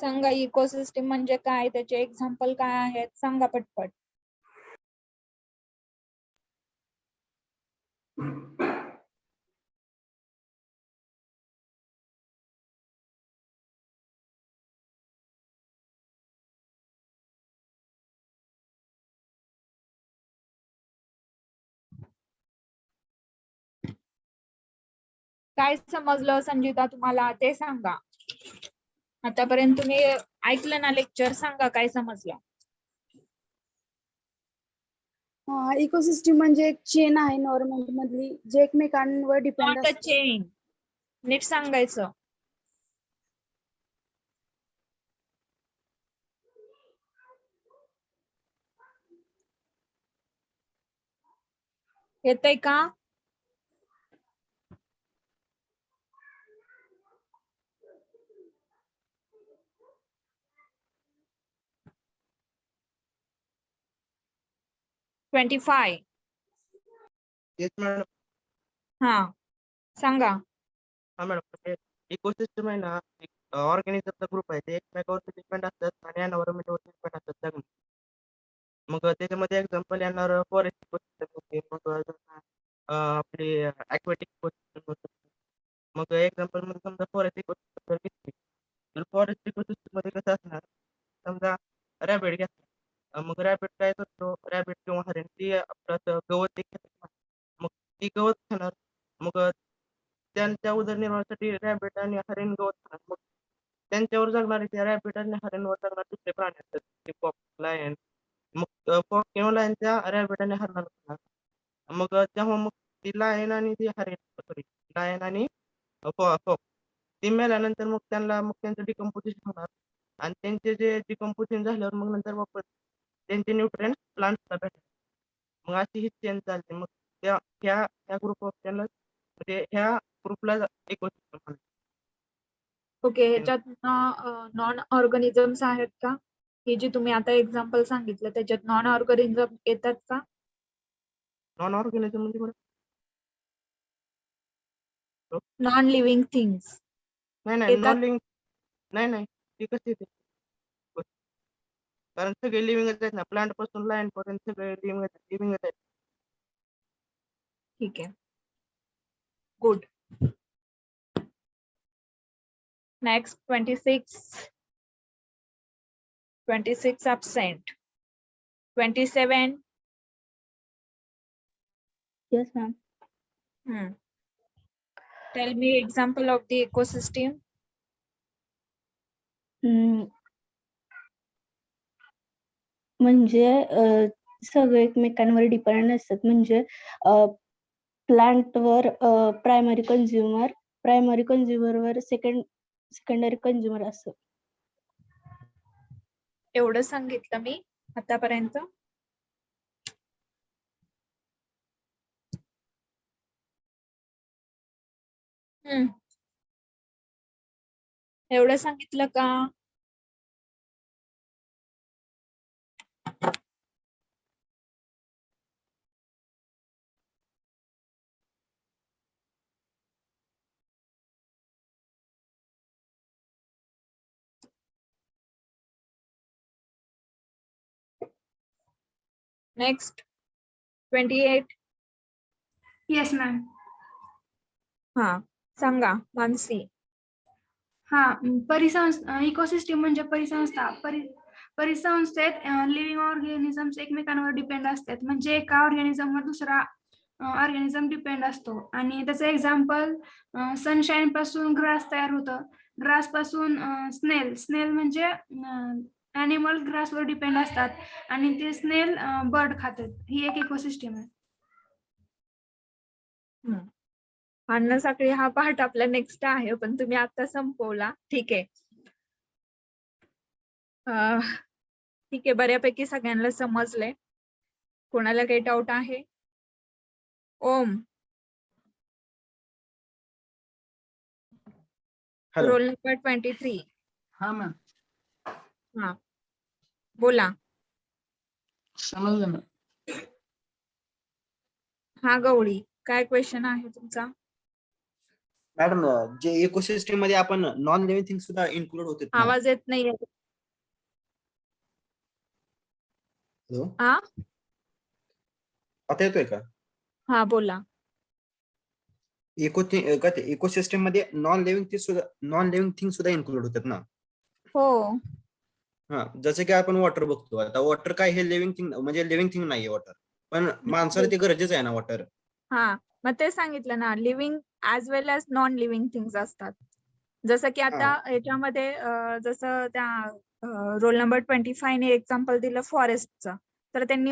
सांगा इकोसिस्टीम म्हणजे काय, त्याचे एक्झाम्पल काय आहेत, सांगा पटपट. काय समजलं संजिता तुम्हाला ते सांगा. आतापर्यंत तुम्ही ऐकलं ना लेक्चर, सांगा काय समजलं. इकोसिस्टीम म्हणजे एक चेन आहे एन्व्हायरमेंट मधली, जे एकमेकांवर डिपेंड नॉट अ असते. चेन, नीट सांगायचं. येतंय का. ट्वेंटी 25. Yes madam. हा सांगा. हा मॅडम, इकोसिस्टम आहे ना, एक ऑर्गॅनिझमचा ग्रुप आहे. ते एकमेकावरती डिपेंड असतात आणि एन्व्हायरमेंटवरती डिपेंड असतात जगणं. मग त्याच्यामध्ये एक्झाम्पल येणार फॉरेस्ट इकोसिस्टम होते, मग आपली ॲक्वेटिक इकोसिस्टम होते. मग एक्झाम्पल मध्ये समजा फॉरेस्ट इकोसिस्टम जर घेतली, तर फॉरेस्ट इकोसिस्टम मध्ये कसं असणार, समजा रॅबिट घ्या. मग रॅबिट काय करतो, रॅबिट किंवा हरिण ती आपलं गवत ते खातात. मग ती गवत खाणार. मग त्यांच्या उदरनिर्वाहासाठी रॅबिट आणि हरिण गवत खाणार. मग त्यांच्यावर जगणारे त्या रॅबिट आणि हरिणवर जगणारे दुसरे प्राणी असतात, ते फॉक्स, लायन. मग फॉक्स किंवा लायन त्या रॅबिट आणि हरणाला खाणार. मग तेव्हा मग ती लायन आणि ती हरिण, सॉरी, लायन आणि फॉक्स ती मेल्यानंतर मग त्यांचं डिकम्पोजिशन होणार. आणि त्यांचे जे डिकम्पोजिशन झाल्यावर मग नंतर वापस त्यांचे न्यूट्रिएंट्स प्लांट्सला भेटतात. मग अशी ही चेन चालते. मग ह्या ग्रुप ऑफ चॅनल म्हणजे ह्या ग्रुपला इकोसिस्टम म्हणतात. ओके, ह्याच्यात नॉन ऑर्गॅनिझम्स आहेत का. ही जी तुम्ही आता एक्झाम्पल सांगितलं त्याच्यात नॉन ऑर्गॅनिझम येतात का. नॉन ऑर्गॅनिझम म्हणजे बरं. नॉन लिव्हिंग थिंग्स नाही येतात. नॉन लिव्हिंग नाही ती कशी येते कारण सगळे लिव्हिंगच आहेत ना प्लांट पासून लाईन पर्यंत सगळे लिव्हिंगच आहेत. ठीक आहे. Good. Next 26 absent. 27. Yes, ma'am. Tell me example of the ecosystem. म्हणजे सगळे एकमेकांवर डिपेंड असतात. म्हणजे प्लांटवर प्रायमरी कंझ्युमर वर सेकंडरी कंझ्युमर असं. एवढं सांगितलं मी आतापर्यंत. एवढं सांगितलं का? नेक्स्ट 28. Yes ma'am. हा सांगा मानसी. परिसंस्था इकोसिस्टीम म्हणजे परिसंस्थेत लिव्हिंग ऑर्गॅनिझम्स एकमेकांवर डिपेंड असतात. म्हणजे एका ऑर्गॅनिझमवर दुसरा ऑर्गॅनिझम डिपेंड असतो. आणि त्याचं एक्झाम्पल सनशाईन पासून ग्रास तयार होतं. ग्रास पासून स्नेल म्हणजे ॲनिमल ग्रासवर डिपेंड असतात आणि ते स्नेल बर्ड खातात. ही एक इकोसिस्टीम आहे. अन्न साखळी हा पार्ट आपला नेक्स्ट आहे पण तुम्ही आता संपवला. ठीक आहे. ठीक आहे, बऱ्यापैकी सगळ्यांना समजलंय. कोणाला काही डाऊट आहे? ओम. हॅलो. Roll number 23. हा मॅम हा बोला. समजलं मॅम. हा गवळी, काय क्वेश्चन आहे तुमचा? मॅडम जे इकोसिस्टम मध्ये आपण नॉन लिव्हिंग थिंग सुद्धा इन्क्लूड होते ना? आवाज येत नाहीये. हॅलो, हा आता येतोय का? हा बोला. इकोसिस्टम मध्ये नॉन लिव्हिंग थिंग सुद्धा इन्क्लूड होतात ना? हो. हा, जसं की आपण वॉटर बघतो. आता वॉटर काय हे लिव्हिंग थिंग म्हणजे लिव्हिंग थिंग नाहीये वॉटर, पण माणसाला ते गरजेचं आहे ना वॉटर. हा मग ते सांगितलं ना, लिव्हिंग ऍज वेल एज नॉन लिव्हिंग थिंग्स असतात. जसं की आता याच्यामध्ये जसं त्या रोल नंबर 25 ने एक्झाम्पल दिलं फॉरेस्टचं, तर त्यांनी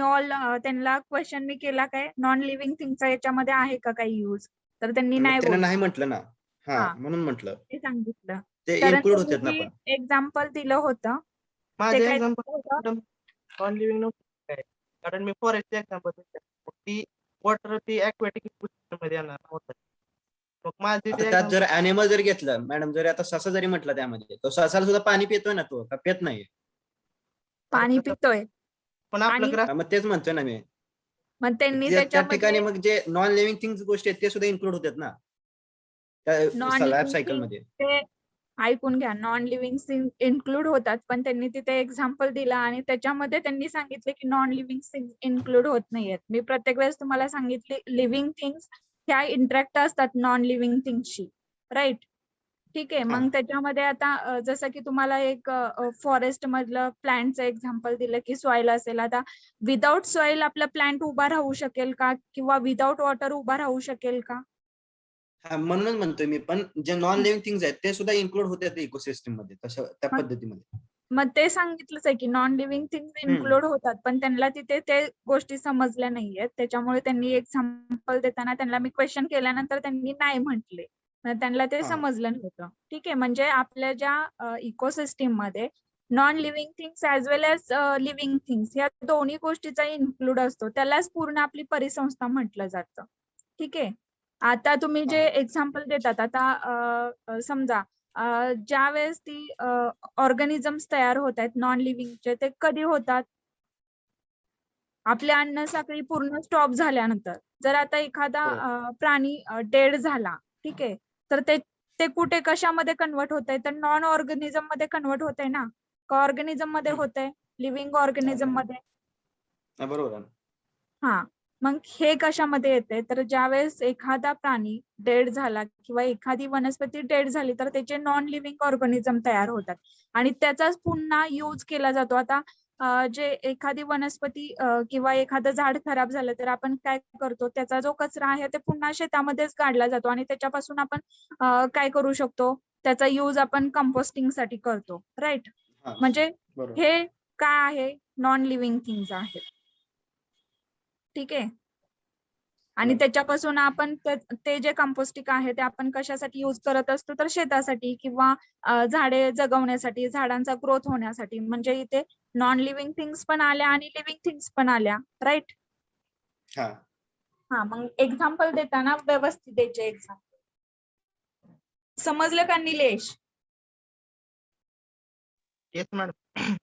त्यांना क्वेश्चन मी केला काय नॉन लिव्हिंग थिंगचा याच्यामध्ये आहे का काही यूज, तर त्यांनी नाही त्यांना बोललं. नाही म्हटलं ना. हा, हा. म्हणून म्हटलं ते सांगितलं. ते कारण इन्क्लूड त्यांनी होतात ना. जे पण एक्झाम्पल दिलं होतं ते माझे काय एक्झाम्पल होतं? नॉन लिव्हिंग नव्हतं काय कारण मी फॉरेस्टचे एक्झाम्पल ती वॉटर ती ॲक्वॅटिक इकोसिस्टम मध्ये येणार होतं. मग माझे आता ते त्यात जर example- ऍनिमल जर घेतलं मॅडम, जर आता ससा जरी म्हटलं त्यामध्ये, तो ससाला सुद्धा पाणी पितोय ना, तो का पित नाही? पाणी पितोय. पण आपलं आणि ग्रास मग तेच म्हणतोय ना मी. मग त्यांनी त्या त्याच्यामध्ये ठिकाणी मग जे नॉन लिव्हिंग थिंग्स गोष्टी आहेत ते सुद्धा इन्क्लूड होतात ना नॉन त्या लाईफ लिव्हिंग सायकल थिंग मध्ये. ते ऐकून घ्या, नॉन लिव्हिंग थिंग इन्क्लूड होतात, पण त्यांनी तिथे एक्झाम्पल दिला आणि त्याच्यामध्ये त्यांनी सांगितले की नॉन लिव्हिंग थिंग इन्क्लूड होत नाहीयेत. मी प्रत्येक वेळेस तुम्हाला सांगितले लिव्हिंग थिंग्स ह्या इंटरॅक्ट असतात नॉन लिव्हिंग थिंगशी, राईट? ठीक आहे. मग त्याच्यामध्ये आता जसं की तुम्हाला एक फॉरेस्ट मधलं प्लांटचं एक्झाम्पल दिलं की सॉइल असेल. आता विदाउट सॉइल आपला प्लांट उभा राहू शकेल का, किंवा विदाउट वॉटर उभा राहू शकेल का? हा, म्हणूनच म्हणतोय मी, पण जे नॉन लिव्हिंग थिंग्स आहेत ते सुद्धा इन्क्लूड होतात इकोसिस्टम मध्ये तशा त्या मग- पद्धतीमध्ये. मग ते सांगितलंच आहे की नॉन लिव्हिंग थिंग्स इन्क्लूड होतात, पण त्यांना तिथे ते गोष्टी समजल्या नाहीयेत. त्याच्यामुळे त्यांनी एक्झाम्पल देताना त्यांना मी क्वेश्चन केल्यानंतर त्यांनी नाही म्हटले, त्यांना ते हा. समजलं नव्हतं. ठीक आहे. म्हणजे आपल्या ज्या इकोसिस्टीम मध्ये नॉन लिव्हिंग थिंग्स ऍज वेल एज लिव्हिंग थिंग्स या दोन्ही गोष्टीचा इन्क्लूड असतो, त्यालाच पूर्ण आपली परिसंस्था म्हटलं जातं. ठीक आहे. आता तुम्ही जे एक्झाम्पल देतात, आता समजा ज्या वेळेस ती ऑर्गॅनिझम्स तयार होत आहेत नॉन लिव्हिंगचे, ते कधी होतात? आपल्या अन्न साखळी पूर्ण स्टॉप झाल्यानंतर. जर आता एखादा प्राणी डेड झाला, ठीक आहे, तर ते कुठे कशामध्ये कन्वर्ट होत आहे, तर नॉन ऑर्गॅनिझम मध्ये कन्वर्ट होत आहे ना, का ऑर्गॅनिझम मध्ये होत आहे, लिव्हिंग ऑर्गॅनिझम मध्ये. बरोबर आहे. हा, मग हे कशामध्ये येते, तर ज्यावेळेस एखादा प्राणी डेड झाला किंवा एखादी वनस्पती डेड झाली तर त्याचे नॉन लिव्हिंग ऑर्गॅनिझम तयार होतात आणि त्याचाच पुन्हा यूज केला जातो. आता जे एखादी वनस्पती किंवा एखादं झाड खराब झालं तर आपण काय करतो, त्याचा जो कचरा आहे ते पुन्हा शेतामध्येच काढला जातो आणि त्याच्यापासून आपण काय करू शकतो, त्याचा यूज आपण कंपोस्टिंग साठी करतो, राईट. हा, म्हणजे बरोबर. हे काय आहे, नॉन लिव्हिंग थिंग्स आहेत. ठीक आहे. आणि बरोबर. त्याच्यापासून आपण ते जे कंपोस्टिंग आहे ते आपण कशासाठी यूज करत असतो, तर शेतासाठी किंवा झाडे जगवण्यासाठी, झाडांचा ग्रोथ होण्यासाठी. म्हणजे इथे नॉन लिव्हिंग थिंग्स पण आल्या आणि लिव्हिंग थिंग्स पण आल्या, राईट. हा, हा, मग एक्झाम्पल देताना व्यवस्थित द्यायचे एक्झाम्पल. समजलं का Nilesh? Yes madam.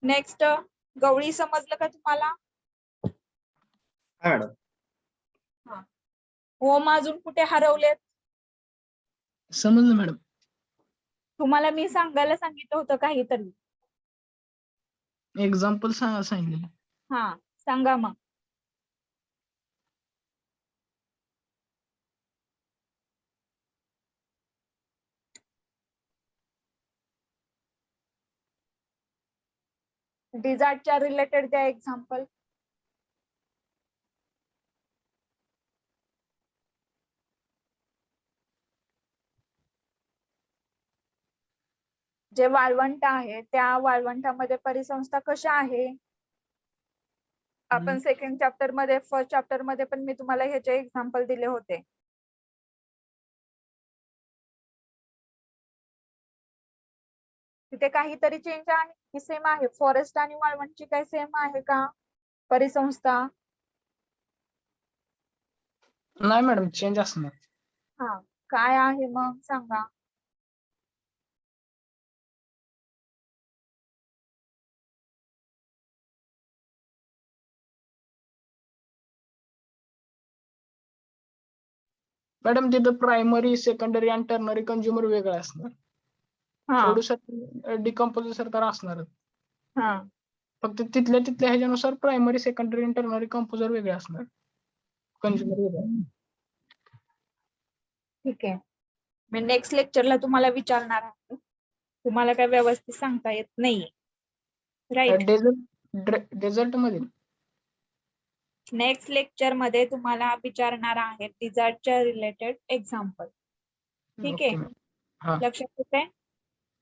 Next Gawali, समजलं का तुम्हाला? हा मॅडम. होम अजून कुठे हरवलेत? समजलं मॅडम. तुम्हाला मी सांगायला सांगितलं होतं काहीतरी. एक्झाम्पल सांगितलं. हा, सांगा मग. डिझार्टच्या रिलेटेड द्या एक्झाम्पल. जे वाळवंट आहे त्या वाळवंटामध्ये परिसंस्था कशा आहे? आपण सेकंड चॅप्टर मध्ये, फर्स्ट चॅप्टर मध्ये पण मी तुम्हाला ह्याचे एक्झाम्पल दिले होते. तिथे काहीतरी चेंज आहे की सेम आहे? फॉरेस्ट आणि वाळवंटची काही सेम आहे का परिसंस्था? नाही मॅडम, चेंज असणार. हा, काय आहे मग सांगा. मॅडम तिथं प्रायमरी, सेकंडरी आणि टर्नरी कंझ्युमर वेगळं असणार. हा प्रोड्युसर, डिकम्पोजर तर असणारच. हा, फक्त तिथल्या ह्याच्यानुसार प्रायमरी, सेकंडरी आणि टर्नरी कंपोजर वेगळे असणार, कंझ्युमर वेगळं. ठीक आहे. मी नेक्स्ट लेक्चरला तुम्हाला विचारणार आहे, तुम्हाला काय व्यवस्थित सांगता येत नाही, राईट. डेझर्ट मध्ये नेक्स्ट लेक्चर मध्ये तुम्हाला विचारणार आहे डिझार्टच्या रिलेटेड एक्झाम्पल. ठीक आहे, ओके मॅम. हा, लक्षात येते.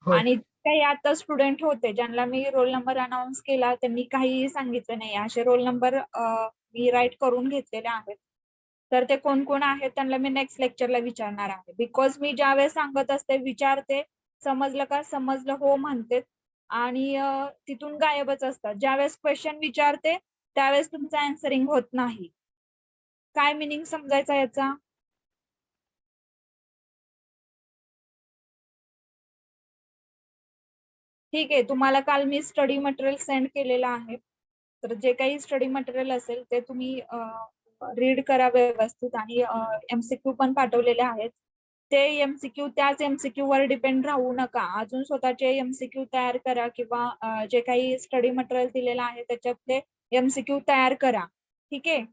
होय. आणि काही आता स्टुडंट होते ज्यांना मी रोल नंबर अनाऊन्स केला, त्यांनी काहीही सांगितलं नाही, असे रोल नंबर मी राईट करून घेतलेले आहेत. तर ते कोण कोण आहेत त्यांना मी नेक्स्ट लेक्चरला विचारणार आहे. बिकॉज मी ज्यावेळेस सांगत असते, विचारते, समजलं का, समजलं हो म्हणते आणि तिथून गायबच असतात. ज्यावेळेस क्वेश्चन विचारते त्यावेळेस तुमचं आन्सरिंग होत नाही. काय मिनिंग समजायचा याचा? ठीक आहे, तुम्हाला काल मी स्टडी मटेरियल सेंड केलेलं आहे. तर जे काही स्टडी मटेरियल असेल ते तुम्ही रीड करा व्यवस्थित आणि MCQ पण पाठवलेले आहेत. ते MCQ त्याच MCQ वर डिपेंड राहू नका. अजून स्वतःचे MCQ तयार करा किंवा जे काही स्टडी मटेरियल दिलेलं आहे त्याच्यातले MCQ तयार करा. ठीक आहे,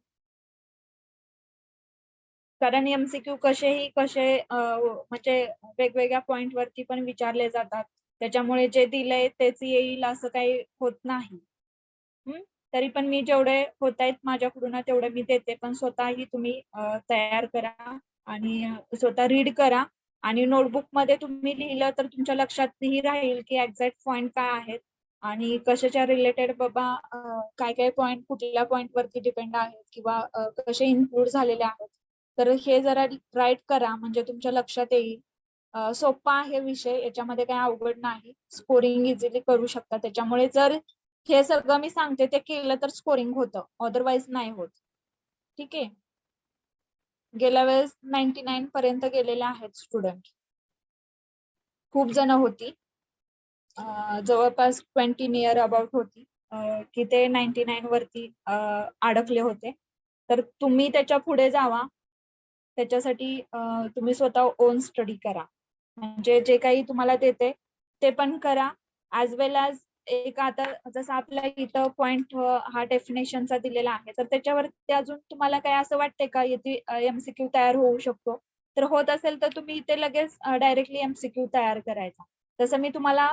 कारण MCQ कसे म्हणजे वेगवेगळ्या पॉइंट वरती पण विचारले जातात. त्याच्यामुळे जे दिलंय तेच येईल असं काही होत नाही. तरी पण मी जेवढे होत आहेत माझ्याकडून तेवढे मी देते, पण स्वतःही तुम्ही तयार करा आणि स्वतः रीड करा आणि नोटबुक मध्ये तुम्ही लिहिलं तर तुमच्या लक्षातही राहील की एक्झॅक्ट पॉइंट काय आहेत आणि कशाच्या रिलेटेड बाबा काय काय पॉइंट कुठल्या पॉइंट वरती डिपेंड आहेत किंवा कसे इन्क्लूड झालेले आहेत. तर हे जरा राईट करा म्हणजे तुमच्या लक्षात येईल. सोपा आहे विषय, याच्यामध्ये काही अवघड नाही. स्कोरिंग इझिली करू शकता. त्याच्यामुळे जर हे सगळं मी सांगते ते केलं तर स्कोरिंग होतं, अदरवाईज नाही होत. ठीक आहे, गेल्या वेळेस 99 पर्यंत गेलेले आहेत स्टुडंट. खूप जण होती, जवळपास 20 नियर अबाउट होती की ते 99 वरती अडकले होते. तर तुम्ही त्याच्या पुढे जावा त्याच्यासाठी तुम्ही स्वतः ओन स्टडी करा. म्हणजे जे काही तुम्हाला देते ते पण करा, ॲज वेल ॲज एक आता जसं आपल्या इथं पॉइंट हा डेफिनेशनचा दिलेला आहे, तर त्याच्यावरती अजून तुम्हाला काय असं वाटते का इथे MCQ तयार होऊ शकतो? तर होत असेल तर तुम्ही इथे लगेच डायरेक्टली MCQ तयार करायचा. तसं मी तुम्हाला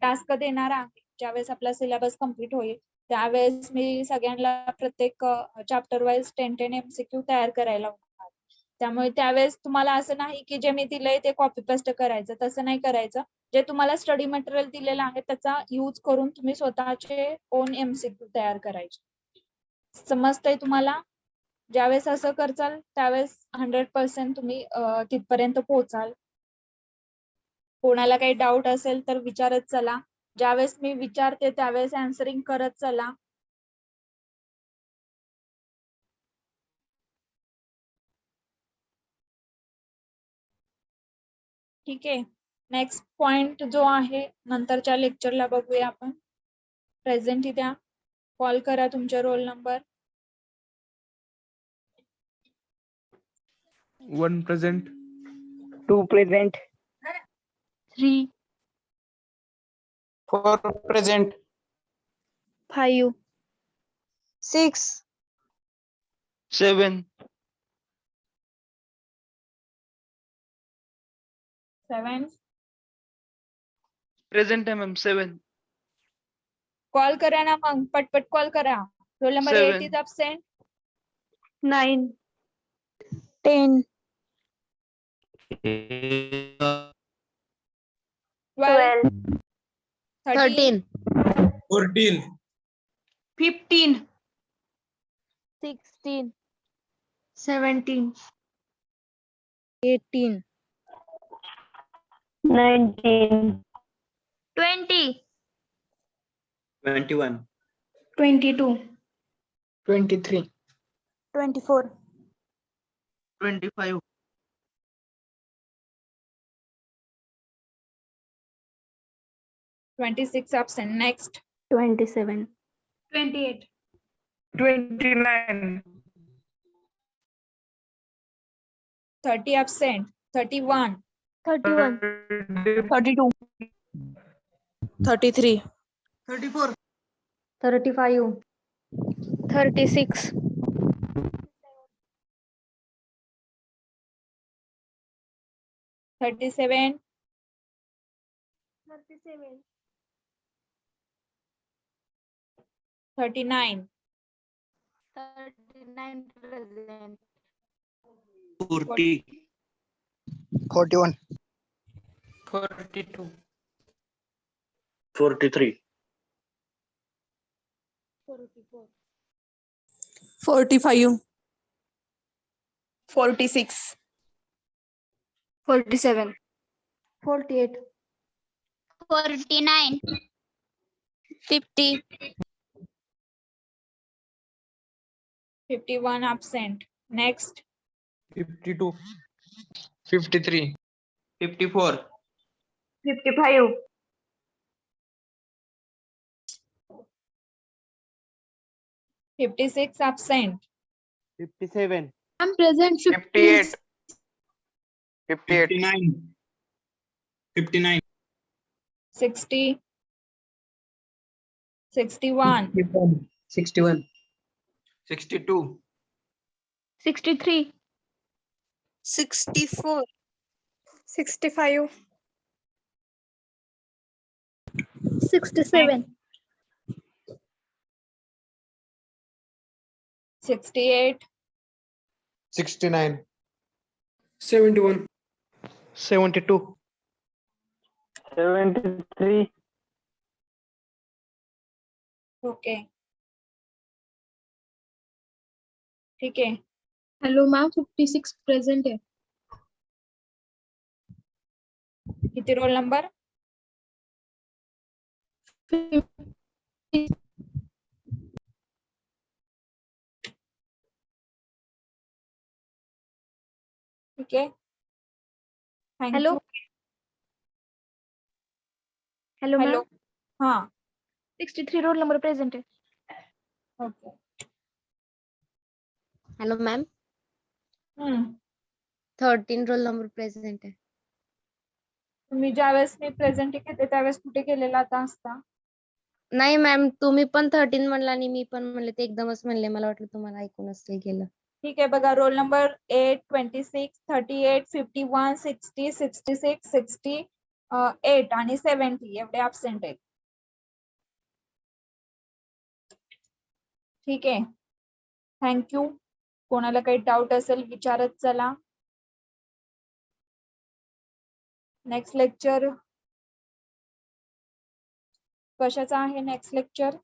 टास्क देणार आहे. ज्यावेळेस आपला सिलेबस कम्प्लीट होईल त्यावेळेस मी सगळ्यांना प्रत्येक चॅप्टर वाईज 10 MCQ तयार करायला होणार. त्यामुळे त्यावेळेस तुम्हाला असं नाही की जे मी दिलंय ते कॉपी पेस्ट करायचं, तसं नाही करायचं. जे तुम्हाला स्टडी मटेरियल दिलेलं आहे त्याचा यूज करून तुम्ही स्वतःचे ओन MCQ तयार करायचे. समजतंय तुम्हाला? ज्यावेळेस असं करचाल त्यावेळेस 100% तुम्ही तिथपर्यंत पोहोचाल. कोणाला काही डाऊट असेल तर विचारत चला. ज्यावेळेस मी विचारते त्यावेळेस अँसरिंग करत चला. ठीक आहे. नेक्स्ट पॉइंट जो आहे नंतरच्या लेक्चरला बघूया आपण. प्रेझेंट द्या. कॉल करा तुमचे roll number. 1 present, 2 present, 3, 4 present, 5, 6, 7, 7. present आहे ma'am 7, कॉल करा ना मग, पटपट कॉल करा. Roll number 8 7. Is absent. 9, 10, 12, 13, 14, 15, 16, 17, 18, 19, 20, 21, 22, 23, 24, 25, 26 absent. Next. 27, 28, 29, 30 absent. 31, 31, 32, 33, 34, 35, 36, 37, 39, 39 present, 40, 41, 42, 43, 44, 45, 46, 47, 48, 49, 50, 51 absent. Next. 52, 53, 54, 55, 56 absent. 57, I'm present 58, 58, 59, 60, 61, 61, 62, 63, 64, 65, 67, 68, 69, 71, 72, 73, okay. ठीक आहे. हेलो मैम 56 प्रेजेंट है. किती रोल नंबर? ठीक आहे. Thank Hello. you. hello hello. ma'am, हा. 63 roll number present है. Okay. Hello ma'am. 13 roll number present आहे. तुम्ही ज्यावेळेस मी प्रेझेंट घेते त्यावेळेस कुठे केलेला आता असता? नाही मॅम, तुम्ही पण 13 म्हणला आणि मी पण म्हणले, ते एकदमच म्हणले. मला वाटलं तुम्हाला ऐकून असेल गेलं. ठीक आहे बघा, रोल नंबर 8, 26, 38, 51, 60, 66, 68 आणि 70 एवढे ऍबसेंट आहेत. ठीक आहे, थँक्यू. कोणाला काही डाऊट असेल विचारत चला. नेक्स्ट लेक्चर कशाचा आहे? Next lecture